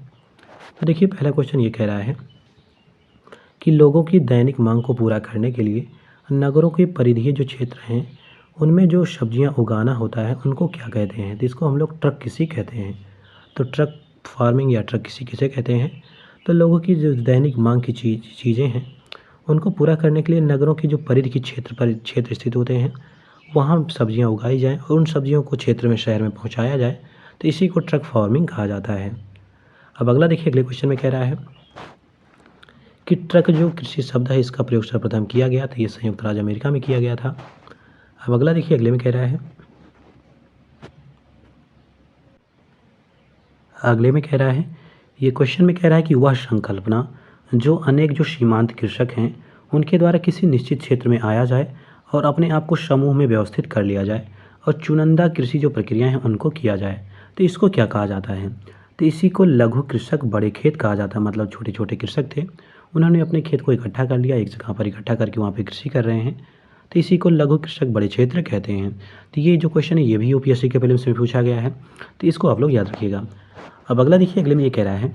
तो देखिए पहला क्वेश्चन ये कह रहा है कि लोगों की दैनिक मांग को पूरा करने के लिए नगरों के परिधीय जो क्षेत्र हैं उनमें जो सब्जियां उगाना होता है उनको क्या कहते हैं? तो इसको हम लोग ट्रक कृषि कहते हैं। तो ट्रक फार्मिंग या ट्रक कृषि किसे कहते हैं? तो लोगों की जो दैनिक मांग की चीज़ें हैं उनको पूरा करने के लिए नगरों की जो परिधि के क्षेत्र स्थित होते हैं वहाँ सब्जियां उगाई जाएँ और उन सब्जियों को क्षेत्र में, शहर में पहुँचाया जाए, तो इसी को ट्रक फार्मिंग कहा जाता है। अब अगला देखिए, अगले क्वेश्चन में कह रहा है कि ट्रक जो कृषि शब्द है इसका प्रयोग सर्वप्रथम किया गया था, ये संयुक्त राज्य अमेरिका में किया गया था। अब अगला देखिए, अगले में कह रहा है, ये क्वेश्चन में कह रहा है कि वह संकल्पना जो अनेक जो सीमांत कृषक हैं उनके द्वारा किसी निश्चित क्षेत्र में आया जाए और अपने आप को समूह में व्यवस्थित कर लिया जाए और चुनिंदा कृषि जो प्रक्रियाएं हैं उनको किया जाए, तो इसको क्या कहा जाता है? तो इसी को लघु कृषक बड़े खेत कहा जाता है। मतलब छोटे छोटे कृषक थे, उन्होंने अपने खेत को इकट्ठा कर लिया, एक जगह पर इकट्ठा करके वहाँ पे कृषि कर रहे हैं, तो इसी को लघु कृषक बड़े क्षेत्र कहते हैं। तो ये जो क्वेश्चन है ये भी UPSC के प्रीलिम्स में पूछा गया है, तो इसको आप लोग याद रखिएगा। अब अगला देखिए, अगले में ये कह रहा है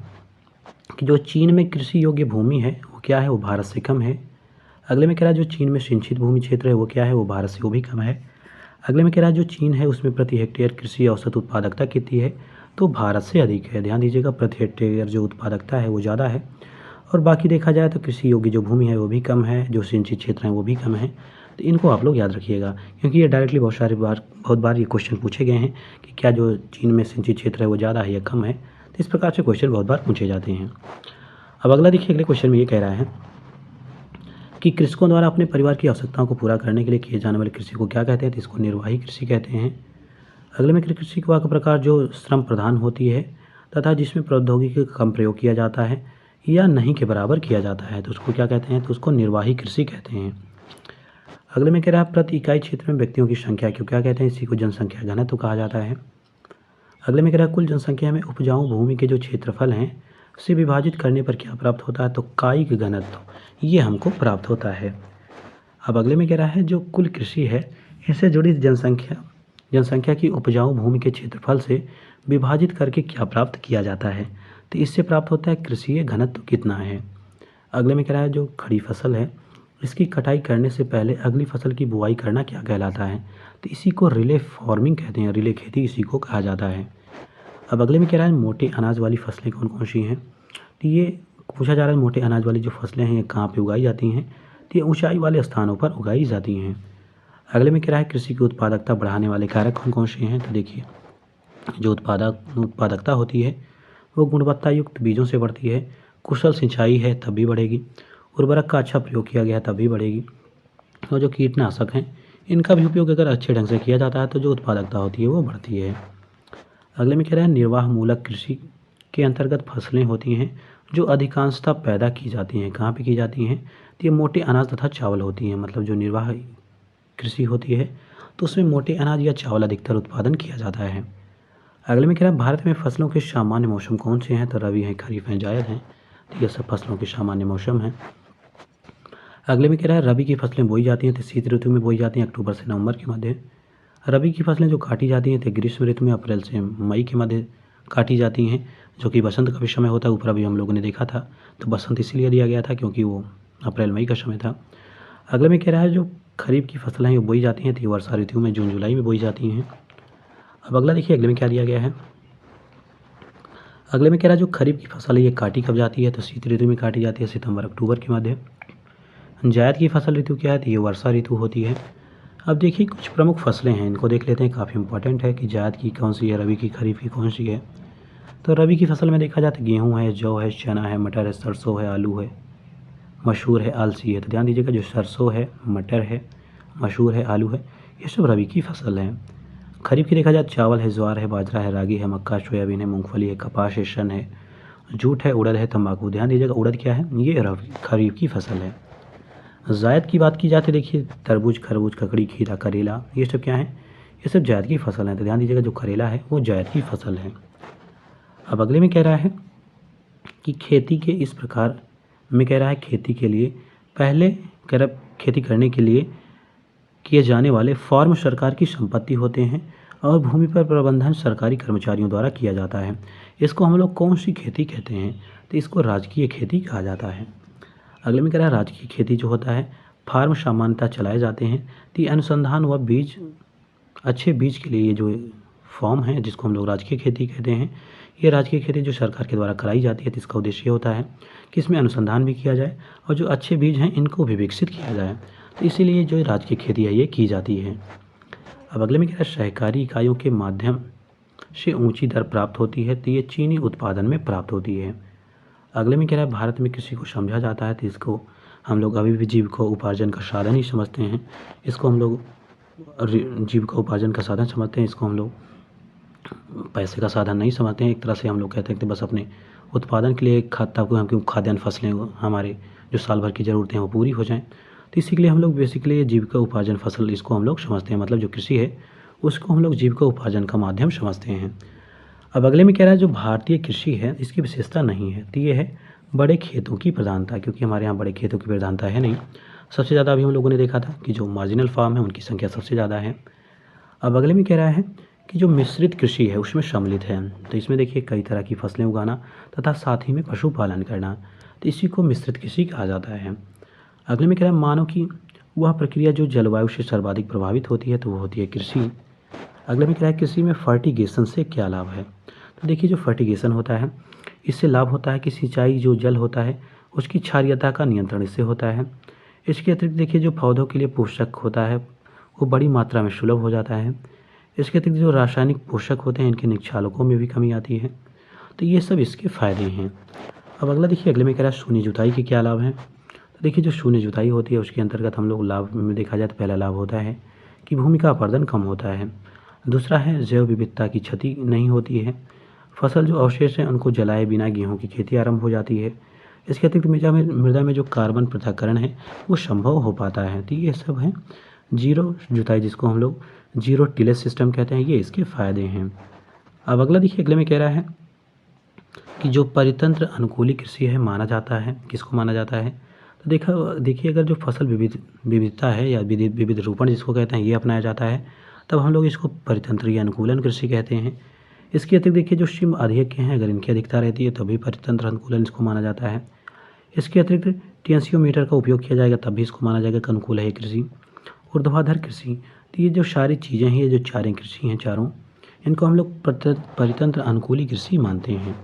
कि जो चीन में कृषि योग्य भूमि है वो क्या है? वो भारत से कम है। अगले में कह रहा है जो चीन में सिंचित भूमि क्षेत्र है वो क्या है? वो भारत से वो भी कम है। अगले में कह रहा है जो चीन है उसमें प्रति हेक्टेयर कृषि औसत उत्पादकता कितनी है? तो भारत से अधिक है। ध्यान दीजिएगा, प्रति हेक्टेयर जो उत्पादकता है वो ज़्यादा है। और बाकी देखा जाए तो कृषि योग्य जो भूमि है वो भी कम है, जो सिंचित क्षेत्र हैं वो भी कम है। तो इनको आप लोग याद रखिएगा क्योंकि ये डायरेक्टली बहुत बार ये क्वेश्चन पूछे गए हैं कि क्या जो चीन में सिंचित क्षेत्र है वो ज़्यादा है या कम है। तो इस प्रकार से क्वेश्चन बहुत बार पूछे जाते हैं। अब अगला देखिए, अगले क्वेश्चन में ये कह रहा है कि कृषकों द्वारा अपने परिवार की आवश्यकताओं को पूरा करने के लिए किए जाने वाले कृषि को क्या कहते हैं? तो इसको निर्वाही कृषि कहते हैं। अगले में कृषि का प्रकार जो श्रम प्रधान होती है तथा जिसमें प्रौद्योगिकी का कम प्रयोग किया जाता है या नहीं के बराबर किया जाता है, तो उसको क्या कहते हैं? तो उसको निर्वाही कृषि कहते हैं। अगले में कह रहा है प्रति इकाई क्षेत्र में व्यक्तियों की संख्या क्यों क्या कहते हैं, इसी को जनसंख्या घनत्व कहा जाता है। अगले में कह रहा है कुल जनसंख्या में उपजाऊ भूमि के जो क्षेत्रफल हैं उसे विभाजित करने पर क्या प्राप्त होता है, तो कायिक घनत्व ये हमको प्राप्त होता है। अब अगले में कह रहा है जो कुल कृषि है इससे जुड़ी जनसंख्या की उपजाऊ भूमि के क्षेत्रफल से विभाजित करके क्या प्राप्त किया जाता है, तो इससे प्राप्त होता है कृषि घनत्व कितना है। अगले में कह रहा है जो खड़ी फसल है इसकी कटाई करने से पहले अगली फसल की बुआई करना क्या कहलाता है, तो इसी को रिले फार्मिंग कहते हैं, रिले खेती इसी को कहा जाता है। अब अगले में कह रहा है मोटे अनाज वाली फसलें कौन कौन सी हैं, तो ये पूछा जा रहा है मोटे अनाज वाली जो फसलें हैं ये कहाँ पे उगाई जाती हैं, तो ये ऊंचाई वाले स्थानों पर उगाई जाती हैं। अगले में कह रहा है कृषि की उत्पादकता बढ़ाने वाले कारक कौन कौन से हैं, तो देखिए जो उत्पादकता होती है वो गुणवत्ता युक्त बीजों से बढ़ती है, कुशल सिंचाई है तब भी बढ़ेगी, उर्वरक का अच्छा प्रयोग किया गया तब भी बढ़ेगी, और जो कीटनाशक हैं इनका भी उपयोग अगर अच्छे ढंग से किया जाता है तो जो उत्पादकता होती है वो बढ़ती है। अगले में कह रहा है निर्वाह मूलक कृषि के अंतर्गत फसलें होती हैं जो अधिकांशतः पैदा की जाती हैं, कहाँ पे की जाती हैं, तो ये मोटे अनाज तथा चावल होती हैं। मतलब जो निर्वाह कृषि होती है तो उसमें मोटे अनाज या चावल अधिकतर उत्पादन किया जाता है। अगले में कह रहा है भारत में फसलों के सामान्य मौसम कौन से हैं, तो रबी हैं, खरीफ हैं, जायद हैं, तो ये सब फसलों के सामान्य मौसम हैं। अगले में कह रहा है रबी की फसलें बोई जाती हैं तो शीत ऋतु में बोई जाती हैं अक्टूबर से नवंबर के मध्य। रबी की फसलें जो काटी जाती हैं तो ग्रीष्म ऋतु में अप्रैल से मई के मध्य काटी जाती हैं, जो कि बसंत का भी समय होता है। ऊपर अभी हम लोगों ने देखा था, तो बसंत इसीलिए दिया गया था क्योंकि वो अप्रैल मई का समय था। अगले में कह रहा है जो खरीफ की फसलें हैं वो बोई जाती हैं तो ये वर्षा ऋतु में जून जुलाई में बोई जाती हैं। अब अगला देखिए अगले में क्या दिया गया है। अगले में कह रहा है जो खरीफ की फसल है ये काटी कब जाती है, तो शीत ऋतु में काटी जाती है सितंबर अक्टूबर के मध्य। जायद की फसल ऋतु क्या है, तो ये वर्षा ऋतु होती है। अब देखिए कुछ प्रमुख फसलें हैं इनको देख लेते हैं, काफ़ी इंपॉर्टेंट है कि जायद की कौन सी है, रबी की, खरीफ की कौन सी है। तो रबी की फसल में देखा जाए तो गेहूँ है, जौ है, चना है, मटर है, सरसों है, आलू है, मसूर है, अलसी है। तो ध्यान दीजिएगा जो सरसों है, मटर है, मसूर है, आलू है, ये सब रबी की फसल हैं। खरीफ की देखा जाए चावल है, ज्वार है, बाजरा है, रागी है, मक्का, सोयाबीन है, मूंगफली है, कपास है, शन है, जूट है, उड़द है, तंबाकू। ध्यान दीजिएगा उड़द क्या है, ये रबी खरीफ की फसल है। जायद की बात की जाती है देखिए तरबूज, खरबूज, ककड़ी, खीरा, करेला, ये सब क्या है, ये सब जायद की फसल है। तो ध्यान दीजिएगा जो करेला है वो जायद की फसल है। अब अगले में कह रहा है कि खेती के इस प्रकार में कह रहा है खेती के लिए पहले कह रहा खेती करने के लिए किए जाने वाले फॉर्म सरकार की संपत्ति होते हैं और भूमि पर प्रबंधन सरकारी कर्मचारियों द्वारा किया जाता है। इसको हम लोग कौन सी खेती कहते हैं, तो इसको राजकीय खेती कहा जाता है। अगले में कह रहा है राजकीय खेती जो होता है फार्म सामान्यतः चलाए जाते हैं, तो ये अनुसंधान व बीज अच्छे बीज के लिए ये जो फॉर्म है जिसको हम लोग राजकीय खेती कहते हैं, ये राजकीय खेती जो सरकार के द्वारा कराई जाती है तो इसका उद्देश्य ये होता है कि इसमें अनुसंधान भी किया जाए और जो अच्छे बीज हैं इनको भी विकसित किया जाए, तो इसीलिए जो राजकीय खेती है ये की जाती है। अब अगले में कह रहा है सहकारी इकाइयों के माध्यम से ऊंची दर प्राप्त होती है, तो ये चीनी उत्पादन में प्राप्त होती है। अगले में कह रहा है भारत में कृषि को समझा जाता है तो इसको हम लोग अभी भी जीविका उपार्जन का साधन ही समझते हैं। इसको हम लोग जीविका उपार्जन का साधन समझते हैं, इसको हम लोग पैसे का साधन नहीं समझते हैं। एक तरह से हम लोग कहते हैं कि बस अपने उत्पादन के लिए खाद्यान्न फसलें हमारे जो साल भर की ज़रूरतें हैं वो पूरी हो जाएं, तो इसी के लिए हम लोग बेसिकली जीविका उपार्जन फसल इसको हम लोग समझते हैं। मतलब जो कृषि है उसको हम लोग जीविका उपार्जन का माध्यम समझते हैं। अब अगले में कह रहा है जो भारतीय कृषि है इसकी विशेषता नहीं है, तो ये है बड़े खेतों की प्रधानता, क्योंकि हमारे यहाँ बड़े खेतों की प्रधानता है नहीं। सबसे ज़्यादा अभी हम लोगों ने देखा था कि जो मार्जिनल फार्म है उनकी संख्या सबसे ज़्यादा है। अब अगले में कह रहा है कि जो मिश्रित कृषि है उसमें सम्मिलित है, तो इसमें देखिए कई तरह की फसलें उगाना तथा साथ ही में पशुपालन करना, तो इसी को मिश्रित कृषि कहा जाता है। अगले में कह रहा है मानव की वह प्रक्रिया जो जलवायु से सर्वाधिक प्रभावित होती है, तो वो होती है कृषि। अगले में कह रहा है कृषि में फर्टिगेशन से क्या लाभ है, तो देखिए जो फर्टिगेशन होता है इससे लाभ होता है कि सिंचाई जो जल होता है उसकी क्षारीयता का नियंत्रण इससे होता है। इसके अतिरिक्त देखिए जो पौधों के लिए पोषक होता है वो बड़ी मात्रा में सुलभ हो जाता है। इसके अतिरिक्त जो रासायनिक पोषक होते हैं इनके निक्षालकों में भी कमी आती है, तो ये सब इसके फ़ायदे हैं। अब अगला देखिए अगले में कह रहा है शून्य जुताई के क्या लाभ हैं, तो देखिए जो शून्य जुताई होती है उसके अंतर्गत हम लोग लाभ में देखा जाए तो पहला लाभ होता है कि भूमि का अपरदन कम होता है। दूसरा है जैव विविधता की क्षति नहीं होती है। फसल जो अवशेष हैं उनको जलाए बिना गेहूँ की खेती आरंभ हो जाती है। इसके अतिरिक्त मृदा में जो कार्बन पृथक्करण है वो संभव हो पाता है। तो ये सब है जीरो जुताई, जिसको हम लोग जीरो टिलेज सिस्टम कहते हैं, ये इसके फ़ायदे हैं। अब अगला देखिए, अगले में कह रहा है कि जो परितंत्र अनुकूली कृषि है माना जाता है, किसको माना जाता है? तो देखिए, अगर जो फसल विविधता है या विविध रोपण जिसको कहते हैं, ये अपनाया जाता है, तब हम लोग इसको परितंत्रीय अनुकूलन कृषि कहते हैं। इसके अतिरिक्त देखिए, जो सीम अधिक हैं, अगर इनकी अधिकता रहती है तभी परितंत्र अनुकूलन इसको माना जाता है। इसके अतिरिक्त टेंसियोमीटर का उपयोग किया जाएगा तब भी इसको माना जाएगा कि अनुकूल है कृषि। ऊर्ध्वाधर कृषि, तो ये जो सारी चीज़ें हैं, ये जो चारें कृषि हैं चारों, इनको हम लोग परितंत्र अनुकूली कृषि मानते हैं।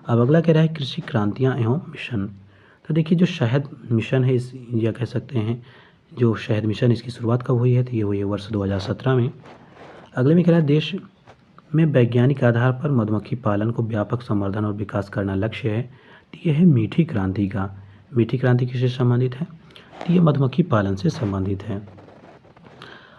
अब अगला कह रहा है कृषि क्रांतियाँ एवं मिशन। तो देखिए, जो शहद मिशन है इस, या कह सकते हैं जो शहद मिशन, इसकी शुरुआत कब हुई है? तो ये हुई है वर्ष 2017 में। अगले में कह रहा है देश में वैज्ञानिक आधार पर मधुमक्खी पालन को व्यापक संवर्धन और विकास करना लक्ष्य है। तो ये है मीठी क्रांति का। मीठी क्रांति किससे संबंधित है? तो ये मधुमक्खी पालन से संबंधित है।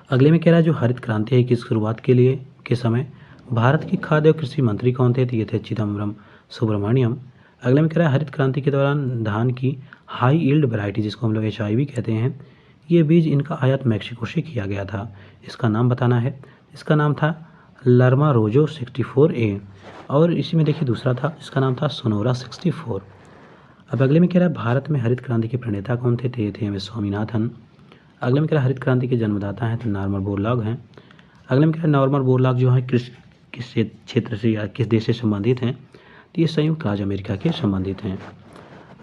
अगले में कह रहा है जो हरित क्रांति है, किस शुरुआत के समय भारत की खाद्य और कृषि मंत्री कौन थे? तो ये थे चिदम्बरम सुब्रमण्यम। अगले में कह रहा है हरित क्रांति के दौरान धान की हाई यील्ड वैरायटी, जिसको हम लोग HIV कहते हैं, ये बीज इनका आयात मैक्सिको से किया गया था। इसका नाम बताना है। इसका नाम था लर्मा रोजो 64A, और इसी में देखिए दूसरा था, इसका नाम था सोनोरा 64। अब अगले में कह रहा है भारत में हरित क्रांति के प्रणेता कौन थे? तो ये थे एम एस स्वामीनाथन। अगले में कह रहा है हरित क्रांति के जन्मदाता हैं, तो नॉर्मन बोरलॉग हैं। अगले में कह रहा है नॉर्मन बोरलॉग जो है किस क्षेत्र से या किस देश से संबंधित हैं? तो ये संयुक्त राज्य अमेरिका के संबंधित हैं।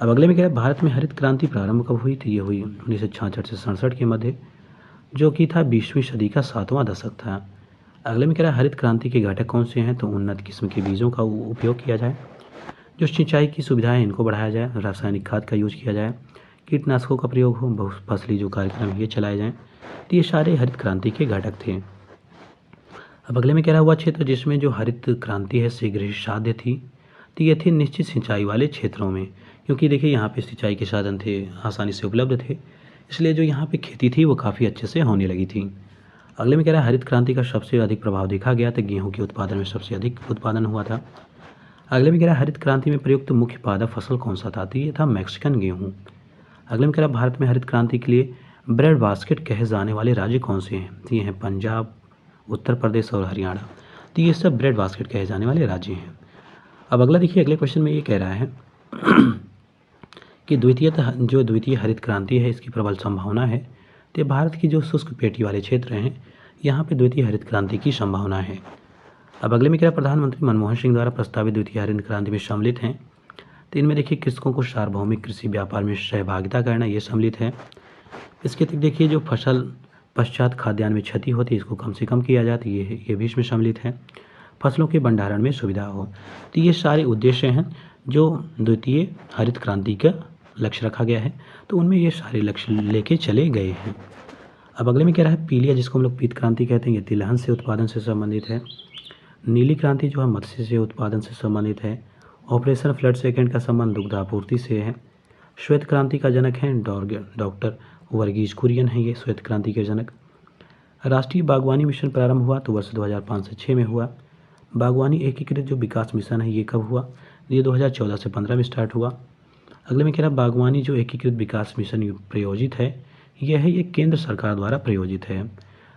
अब अगले में कह रहा है भारत में हरित क्रांति प्रारंभ कब हुई? तो ये हुई 1966 से 67 के मध्य, जो कि था 20वीं सदी का 7वां दशक था। अगले में कह रहा है हरित क्रांति के घटक कौन से हैं? तो उन्नत किस्म के बीजों का उपयोग किया जाए, जो सिंचाई की सुविधाएं इनको बढ़ाया जाए, रासायनिक खाद का यूज किया जाए, कीटनाशकों का प्रयोग हो, बहुफसली जो कार्यक्रम ये चलाए जाएँ। तो ये सारे हरित क्रांति के घटक थे। अब अगले में कह रहा हुआ क्षेत्र जिसमें जो हरित क्रांति है शीघ्र ही साध्य थी, तो ये थे निश्चित सिंचाई वाले क्षेत्रों में, क्योंकि देखिए यहाँ पे सिंचाई के साधन थे, आसानी से उपलब्ध थे, इसलिए जो यहाँ पे खेती थी वो काफ़ी अच्छे से होने लगी थी। अगले में कह रहा है हरित क्रांति का सबसे अधिक प्रभाव देखा गया, तो गेहूँ के उत्पादन में सबसे अधिक उत्पादन हुआ था। अगले में कह रहा है हरित क्रांति में प्रयुक्त मुख्य पादप फसल कौन सा था? तो ये था मैक्सिकन गेहूँ। अगले में कह रहा है भारत में हरित क्रांति के लिए ब्रेड बास्केट कहे जाने वाले राज्य कौन से हैं? तो ये हैं पंजाब, उत्तर प्रदेश और हरियाणा। तो ये सब ब्रेड बास्केट कहे जाने वाले राज्य हैं। अब अगला देखिए, अगले क्वेश्चन में ये कह रहा है कि द्वितीय हरित क्रांति है, इसकी प्रबल संभावना है। तो भारत की जो शुष्क पेटी वाले क्षेत्र हैं, यहाँ पे द्वितीय हरित क्रांति की संभावना है। अब अगले में क्या प्रधानमंत्री मनमोहन सिंह द्वारा प्रस्तावित द्वितीय हरित क्रांति में सम्मिलित हैं। तो इनमें देखिए कृषकों को सार्वभौमिक कृषि व्यापार में सहभागिता करना, ये सम्मिलित है। इसके अतिरिक्त देखिए जो फसल पश्चात खाद्यान्न में क्षति होती है इसको कम से कम किया जाता है, ये भी इसमें सम्मिलित है। फसलों के भंडारण में सुविधा हो, तो ये सारे उद्देश्य हैं जो द्वितीय हरित क्रांति का लक्ष्य रखा गया है, तो उनमें ये सारे लक्ष्य लेके चले गए हैं। अब अगले में क्या रहा है, पीलिया जिसको हम लोग पीत क्रांति कहते हैं, ये तिलहन से उत्पादन से संबंधित है। नीली क्रांति जो है मत्स्य से उत्पादन से संबंधित है। ऑपरेशन फ्लड सेकेंड का संबंध दुग्ध आपूर्ति से है। श्वेत क्रांति का जनक हैं डॉक्टर वर्गीज कुरियन हैं, ये श्वेत क्रांति के जनक। राष्ट्रीय बागवानी मिशन प्रारंभ हुआ तो वर्ष 2005 से 6 में हुआ। बागवानी एकीकृत जो विकास मिशन है ये कब हुआ, ये 2014 से 15 में स्टार्ट हुआ। अगले में कह रहा है बागवानी जो एकीकृत विकास मिशन प्रायोजित है, यह है ये केंद्र सरकार द्वारा प्रायोजित है।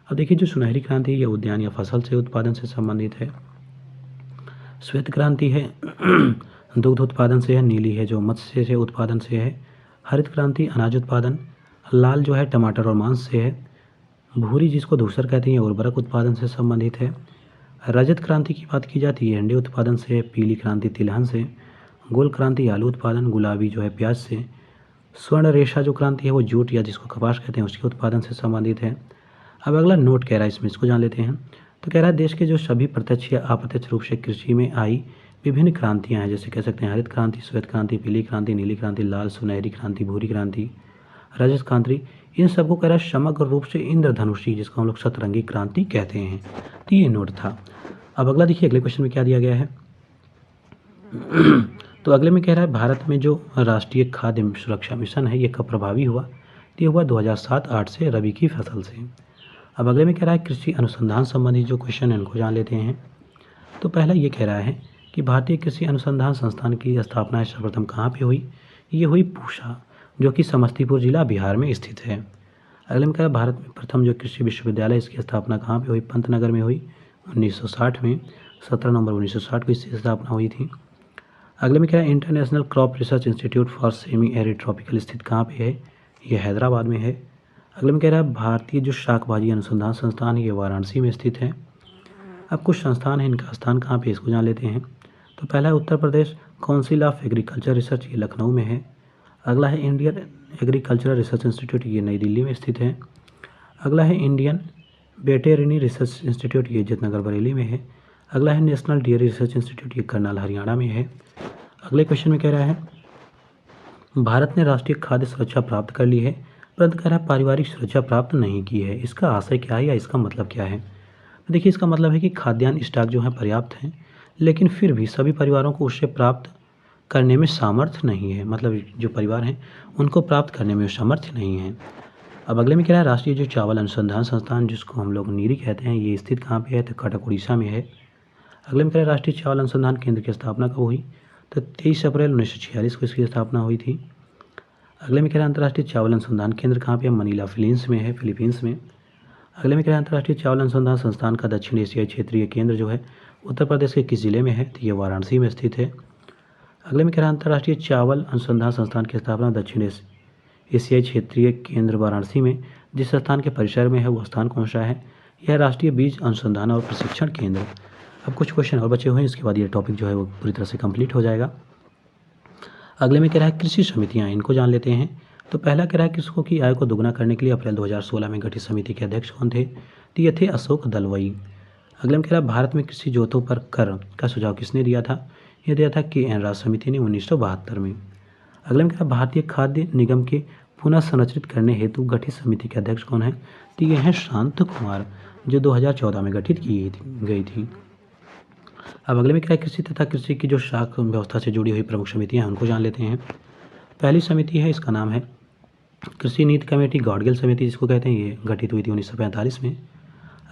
अब देखिए जो सुनहरी क्रांति है ये उद्यान या फसल से उत्पादन से संबंधित है। श्वेत क्रांति है दुग्ध उत्पादन से है। नीली है जो मत्स्य से उत्पादन से है। हरित क्रांति अनाज उत्पादन। लाल जो है टमाटर और मांस से है। भूरी जिसको धूसर कहते हैं उर्वरक उत्पादन से संबंधित है। रजत क्रांति की बात की जाती है अंडे उत्पादन से है। पीली क्रांति तिलहन से। गोल क्रांति आलू उत्पादन। गुलाबी जो है प्याज से। स्वर्ण रेशा जो क्रांति है वो जूट या जिसको कपास कहते हैं उसके उत्पादन से संबंधित है। अब अगला नोट कह रहा है, इसमें इसको जान लेते हैं। तो कह रहा है देश के जो सभी प्रत्यक्ष या अप्रत्यक्ष रूप से कृषि में आई विभिन्न क्रांतियाँ हैं, जैसे कह सकते हैं हरित क्रांति, श्वेत क्रांति, पीली क्रांति, नीली क्रांति, लाल सुनहरी क्रांति, भूरी क्रांति, रजत क्रांति, इन सबको कह रहा है समग्र रूप से इंद्रधनुषी जिसको हम लोग सतरंगी क्रांति कहते हैं। तो ये नोट था। अब अगला देखिए अगले क्वेश्चन में क्या दिया गया है। तो अगले में कह रहा है भारत में जो राष्ट्रीय खाद्य सुरक्षा मिशन है ये कब प्रभावी हुआ, तो ये हुआ 2007-8 से रबी की फसल से। अब अगले में कह रहा है कृषि अनुसंधान संबंधी जो क्वेश्चन है इनको जान लेते हैं। तो पहला ये कह रहा है कि भारतीय कृषि अनुसंधान संस्थान की स्थापना सर्वप्रथम कहाँ पे हुई, ये हुई पूसा, जो कि समस्तीपुर जिला बिहार में स्थित है। अगले में क्या, भारत में प्रथम जो कृषि विश्वविद्यालय, इसकी स्थापना कहाँ पे हुई? पंतनगर में हुई 1960 में। 17 नवंबर 1960 को इसकी स्थापना हुई थी। अगले में क्या है, international crop research institute for semi arid tropical स्थित कहाँ पे है? ये हैदराबाद में है। अगले में कह रहा है, भारतीय जो शाक भाजी अनुसंधान संस्थान है ये वाराणसी में स्थित है। अब कुछ संस्थान हैं, इनका स्थान कहाँ पे, इसको जान लेते हैं। तो पहला है Uttar Pradesh council of agriculture research, ये लखनऊ में है। अगला है इंडियन एग्रीकल्चरल रिसर्च इंस्टीट्यूट, ये नई दिल्ली में स्थित है। अगला है इंडियन वेटेरिनरी रिसर्च इंस्टीट्यूट, ये इज्जतनगर बरेली में है। अगला है नेशनल डेयरी रिसर्च इंस्टीट्यूट, ये करनाल हरियाणा में है। अगले क्वेश्चन में कह रहा है, भारत ने राष्ट्रीय खाद्य सुरक्षा प्राप्त कर ली है, परंतु कह रहा है पारिवारिक सुरक्षा प्राप्त नहीं की है। इसका आशय क्या है या इसका मतलब क्या है? तो देखिए, इसका मतलब है कि खाद्यान्न स्टॉक जो है पर्याप्त है, लेकिन फिर भी सभी परिवारों को उससे प्राप्त करने में सामर्थ्य नहीं है। मतलब जो परिवार हैं उनको प्राप्त करने में सामर्थ्य नहीं है। अब अगले में क्या है, राष्ट्रीय जो चावल अनुसंधान संस्थान, जिसको हम लोग नीरी कहते हैं, ये स्थित कहाँ पे है? तो कटक उड़ीसा में है। अगले में क्या है, राष्ट्रीय चावल अनुसंधान केंद्र की स्थापना कब हुई? तो 23 अप्रैल 1946 को इसकी स्थापना हुई थी। अगले में क्या है, अंतर्राष्ट्रीय चावल अनुसंधान केंद्र कहाँ पे है? मनीला फिलीपींस में है, फिलीपींस में। अगले में क्या है, अंतर्राष्ट्रीय चावल अनुसंधान संस्थान का दक्षिण एशियाई क्षेत्रीय केंद्र जो है उत्तर प्रदेश के किस जिले में है? तो ये वाराणसी में स्थित है। अगले में क्या है, अंतर्राष्ट्रीय चावल अनुसंधान संस्थान की स्थापना दक्षिण एशियाई क्षेत्रीय केंद्र वाराणसी में जिस स्थान के परिसर में है वो स्थान कौन सा है? यह राष्ट्रीय बीज अनुसंधान और प्रशिक्षण केंद्र। अब कुछ क्वेश्चन और बचे हुए हैं, इसके बाद ये टॉपिक जो है वो पूरी तरह से कंप्लीट हो जाएगा। अगले में कह रहा है कृषि समितियाँ, इनको जान लेते हैं। तो पहला कह रहा है कृषकों की आय को दोगुना करने के लिए अप्रैल 2016 में गठित समिति के अध्यक्ष कौन थे? तो ये थे अशोक दलवई। अगले में कह रहा है भारत में कृषि जोतों पर कर का सुझाव किसने दिया था? ये दिया था KN राज समिति ने 1972 में। अगले में कह रहा है भारतीय खाद्य निगम के पुनः संरचित करने हेतु गठित समिति के अध्यक्ष कौन है? तो ये हैं शांत कुमार, जो 2014 में गठित की गई थी। अब अगले में क्या है, कृषि तथा कृषि की जो शाख व्यवस्था से जुड़ी हुई प्रमुख समितियाँ हैं उनको जान लेते हैं। पहली समिति है, इसका नाम है कृषि नीति कमेटी गॉडगिल समिति, जिसको कहते हैं, ये गठित हुई थी 1945 में।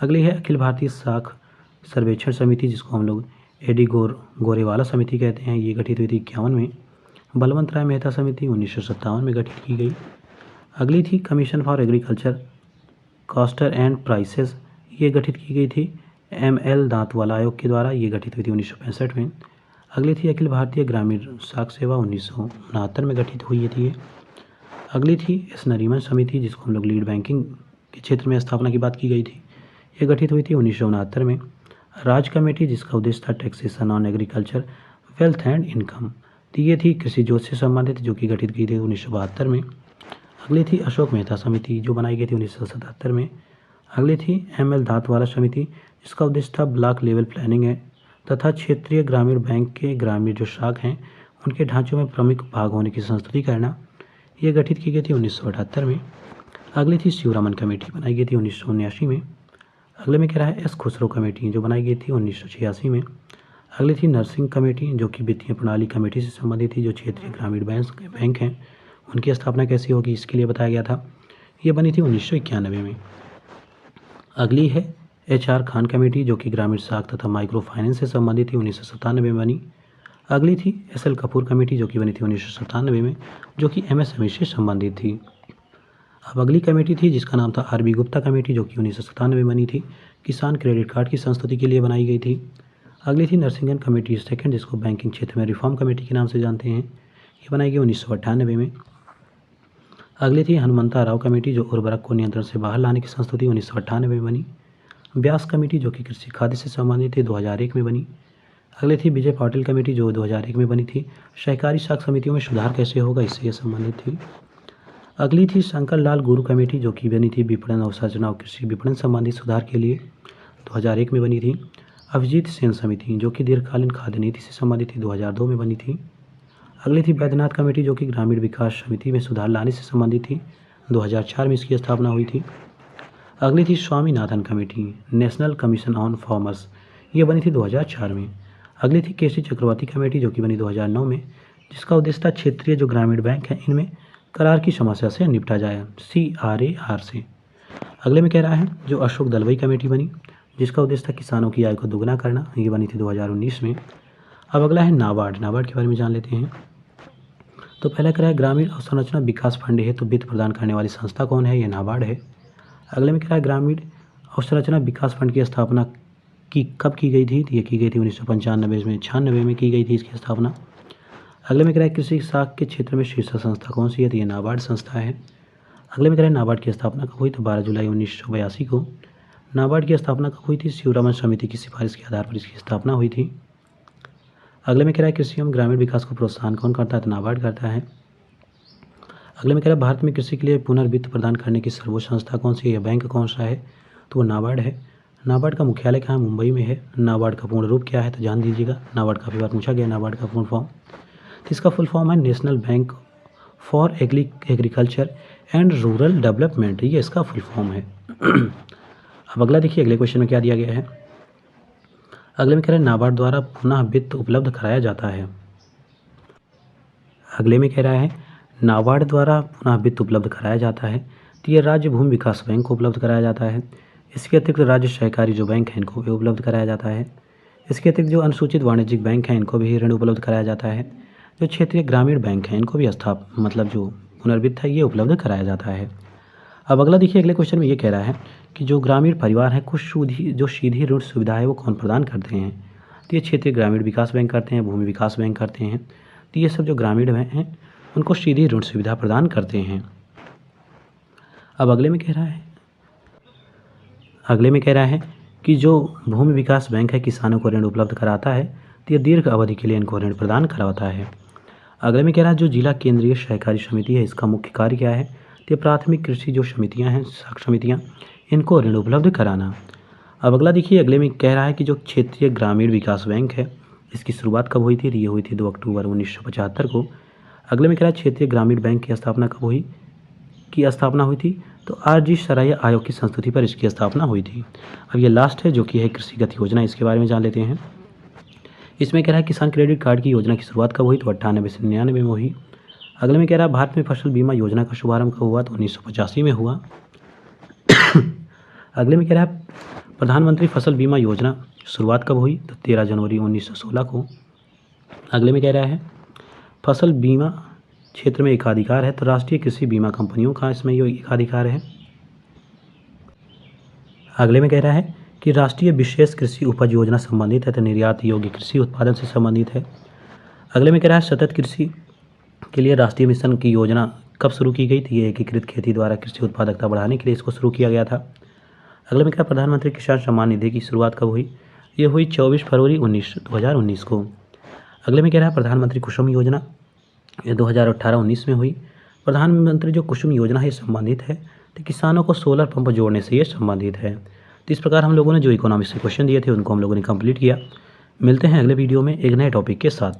अगली है अखिल भारतीय शाख सर्वेक्षण समिति, जिसको हम लोग AD गोरेवाला समिति कहते हैं, ये गठित हुई थी 51 में। बलवंत राय मेहता समिति 1957 में गठित की गई। अगली थी commission for agriculture castor and prices, ये गठित की गई थी ML दांतवाला आयोग के द्वारा, ये गठित हुई थी 1965 में। अगली थी अखिल भारतीय ग्रामीण शाख सेवा 1969 में गठित हुई थी। अगली थी S नरीमन समिति, जिसको हम लोग लीड बैंकिंग के क्षेत्र में स्थापना की बात की गई थी, ये गठित हुई थी 1969 में। राज कमेटी, जिसका उद्देश्य था taxation on agriculture wealth and income, तो ये थी कृषि जोत से संबंधित, जो कि गठित की थी 1972 में। अगली थी अशोक मेहता समिति, जो बनाई गई थी 1977 में। अगली थी ML दांतवाला समिति, जिसका उद्देश्य था ब्लॉक लेवल प्लानिंग है तथा क्षेत्रीय ग्रामीण बैंक के ग्रामीण जो शाख हैं उनके ढांचों में प्रमुख भाग होने की संस्तुति करना, ये गठित की गई थी 1978 में। अगली थी शिवरामन कमेटी, बनाई गई थी 1979 में। अगले में कह रहा है S खुसरो कमेटी, जो बनाई गई थी 1986 में। अगली थी नरसिंह कमेटी, जो कि वित्तीय प्रणाली कमेटी से संबंधित थी, जो क्षेत्रीय ग्रामीण बैंक हैं उनकी स्थापना कैसे होगी इसके लिए बताया गया था, ये बनी थी 1991 में। अगली है HR खान कमेटी, जो कि ग्रामीण शाख तथा माइक्रो फाइनेंस से संबंधित थी, 1997 में बनी। अगली थी SL कपूर कमेटी, जो कि बनी थी 1997 में, जो कि MSME से संबंधित थी। अब अगली कमेटी थी जिसका नाम था RB गुप्ता कमेटी, जो कि 1997 में बनी थी, किसान क्रेडिट कार्ड की संस्तुति के लिए बनाई गई थी। अगली थी नरसिंगन कमेटी सेकंड, जिसको बैंकिंग क्षेत्र में रिफॉर्म कमेटी के नाम से जानते हैं, ये बनाई गई 1998 में। अगली थी हनुमंता राव कमेटी, जो उर्वरक को नियंत्रण से बाहर लाने की संस्तुति 1998 में बनी। व्यास कमेटी, जो कि कृषि खाद्य से संबंधित थी, 2001 में बनी। अगली थी विजय पाटिल कमेटी, जो 2001 में बनी थी, सहकारी शाख समितियों में सुधार कैसे होगा इससे संबंधित थी। अगली थी शंकर लाल गुरु कमेटी, जो कि बनी थी विपणन अवसंरचना और कृषि विपणन संबंधित सुधार के लिए, 2001 में बनी थी। अभिजीत सेन समिति, जो कि दीर्घकालीन खाद्य नीति से संबंधित थी, 2002 में बनी थी। अगली थी बैद्यनाथ कमेटी, जो कि ग्रामीण विकास समिति में सुधार लाने से संबंधित थी, 2004 में इसकी स्थापना हुई थी। अगली थी Swaminathan committee, national commission on farmers, ये बनी थी 2004 में। अगली थी केसी चक्रवर्ती कमेटी, जो कि बनी 2009 में, जिसका उद्देश्य था क्षेत्रीय जो ग्रामीण बैंक हैं इनमें करार की समस्या से निपटा जाए, CRAR से। अगले में कह रहा है जो अशोक दलवई कमेटी बनी, जिसका उद्देश्य था किसानों की आय को दोगुना करना, ये बनी थी 2019 में। अब अगला है नाबार्ड के बारे में जान लेते हैं। तो पहला कह रहा है ग्रामीण अवसंरचना विकास फंड हेतु वित्त प्रदान करने वाली संस्था कौन है? ये नाबार्ड है। अगले में कह रहा है ग्रामीण अवसंरचना विकास फंड की स्थापना कब की गई थी? तो ये की गई थी 1995 में, 96 में की गई थी इसकी स्थापना। अगले में कह रहा है कृषि साख के क्षेत्र में शीर्षक संस्था कौन सी है? तो ये नाबार्ड संस्था है। अगले में कह रहा है नाबार्ड की स्थापना कब हुई? तो 12 जुलाई 1982 को नाबार्ड की स्थापना कब हुई थी? शिवरामन समिति की सिफारिश के आधार पर इसकी स्थापना हुई थी। अगले में कह रहा है कृषि एवं ग्रामीण विकास को प्रोत्साहन कौन करता है? तो नाबार्ड करता है। अगले में कह रहा है भारत में कृषि के लिए पुनर्वित्त प्रदान करने की सर्वोच्च संस्था कौन सी है? बैंक कौन सा है? तो वो नाबार्ड है। नाबार्ड का मुख्यालय कहाँ है? मुंबई में है। नाबार्ड का पूर्ण रूप क्या है? तो जान दीजिएगा, नाबार्ड काफ़ी बार पूछा गया नाबार्ड का फुल फॉर्म। तो इसका फुल फॉर्म है national bank for agriculture and rural development, ये इसका फुल फॉर्म है। अब अगला देखिए, अगले क्वेश्चन में क्या दिया गया है। अगले में कह रहे हैं नाबार्ड द्वारा पुनः वित्त उपलब्ध कराया जाता है। अगले में कह रहा है नाबार्ड द्वारा पुनः वित्त उपलब्ध कराया जाता है, तो ये राज्य भूमि विकास बैंक को उपलब्ध कराया जाता है। इसके अतिरिक्त राज्य सहकारी जो बैंक हैं इनको भी उपलब्ध कराया जाता है। इसके अतिरिक्त जो अनुसूचित वाणिज्यिक बैंक हैं इनको भी ऋण उपलब्ध कराया जाता है। जो क्षेत्रीय ग्रामीण बैंक हैं इनको भी मतलब जो पुनर्वित्त है ये उपलब्ध कराया जाता है। अब अगला देखिए, अगले क्वेश्चन में ये कह रहा है कि जो ग्रामीण परिवार हैं कुछ जो सीधी ऋण सुविधा है वो कौन प्रदान करते हैं? तो ये क्षेत्रीय ग्रामीण विकास बैंक करते हैं, भूमि विकास बैंक करते हैं। तो ये सब जो ग्रामीण बैंक हैं उनको सीधी ऋण सुविधा प्रदान करते हैं। अब अगले में कह रहा है कि जो भूमि विकास बैंक है किसानों को ऋण उपलब्ध कराता है, तो ये दीर्घ अवधि के लिए इनको ऋण प्रदान करवाता है। अगले में कह रहा है जो जिला केंद्रीय सहकारी समिति है इसका मुख्य कार्य क्या है? तो ये प्राथमिक कृषि जो समितियां हैं, साख समितियां, इनको ऋण उपलब्ध कराना। अब अगला देखिए, अगले में कह रहा है कि जो क्षेत्रीय ग्रामीण विकास बैंक है इसकी शुरुआत कब हुई थी? ये हुई थी 2 अक्टूबर 1975 को। अगले में कह रहा है क्षेत्रीय ग्रामीण बैंक की स्थापना कब हुई? हुई थी तो आरजी सराय आयोग की संस्तुति पर इसकी स्थापना हुई थी। अब ये लास्ट है जो कि है कृषिगत योजना, इसके बारे में जान लेते हैं। इसमें कह रहा है किसान क्रेडिट कार्ड की योजना की शुरुआत कब हुई? तो 98 से 99 में हुई। अगले में कह रहा है भारत में फसल बीमा योजना का शुभारंभ कब हुआ? तो 1985 में हुआ। अगले में कह रहा है प्रधानमंत्री फसल बीमा योजना शुरुआत कब हुई? तो 13 जनवरी 1916 को। अगले में कह रहा है फसल बीमा क्षेत्र में एकाधिकार है, तो राष्ट्रीय कृषि बीमा कंपनियों का इसमें ये एकाधिकार है। अगले में कह रहा है कि राष्ट्रीय विशेष कृषि उपज योजना संबंधित है, तो निर्यात योग्य कृषि उत्पादन से संबंधित है। अगले में कह रहा है सतत कृषि के लिए राष्ट्रीय मिशन की योजना कब शुरू की गई थी? ये एकीकृत खेती द्वारा कृषि उत्पादकता बढ़ाने के लिए इसको शुरू किया गया था। अगले में कहा प्रधानमंत्री किसान सम्मान निधि की शुरुआत कब हुई? ये हुई 24 फरवरी 2019 को। अगले में कह रहा है प्रधानमंत्री कुसुम योजना ये 2018-19 में हुई। प्रधानमंत्री जो कुसुम योजना है संबंधित है तो किसानों को सोलर पंप जोड़ने से ये संबंधित है। तो इस प्रकार हम लोगों ने जो इकोनॉमिक्स के क्वेश्चन दिए थे उनको हम लोगों ने कंप्लीट किया। मिलते हैं अगले वीडियो में एक नए टॉपिक के साथ।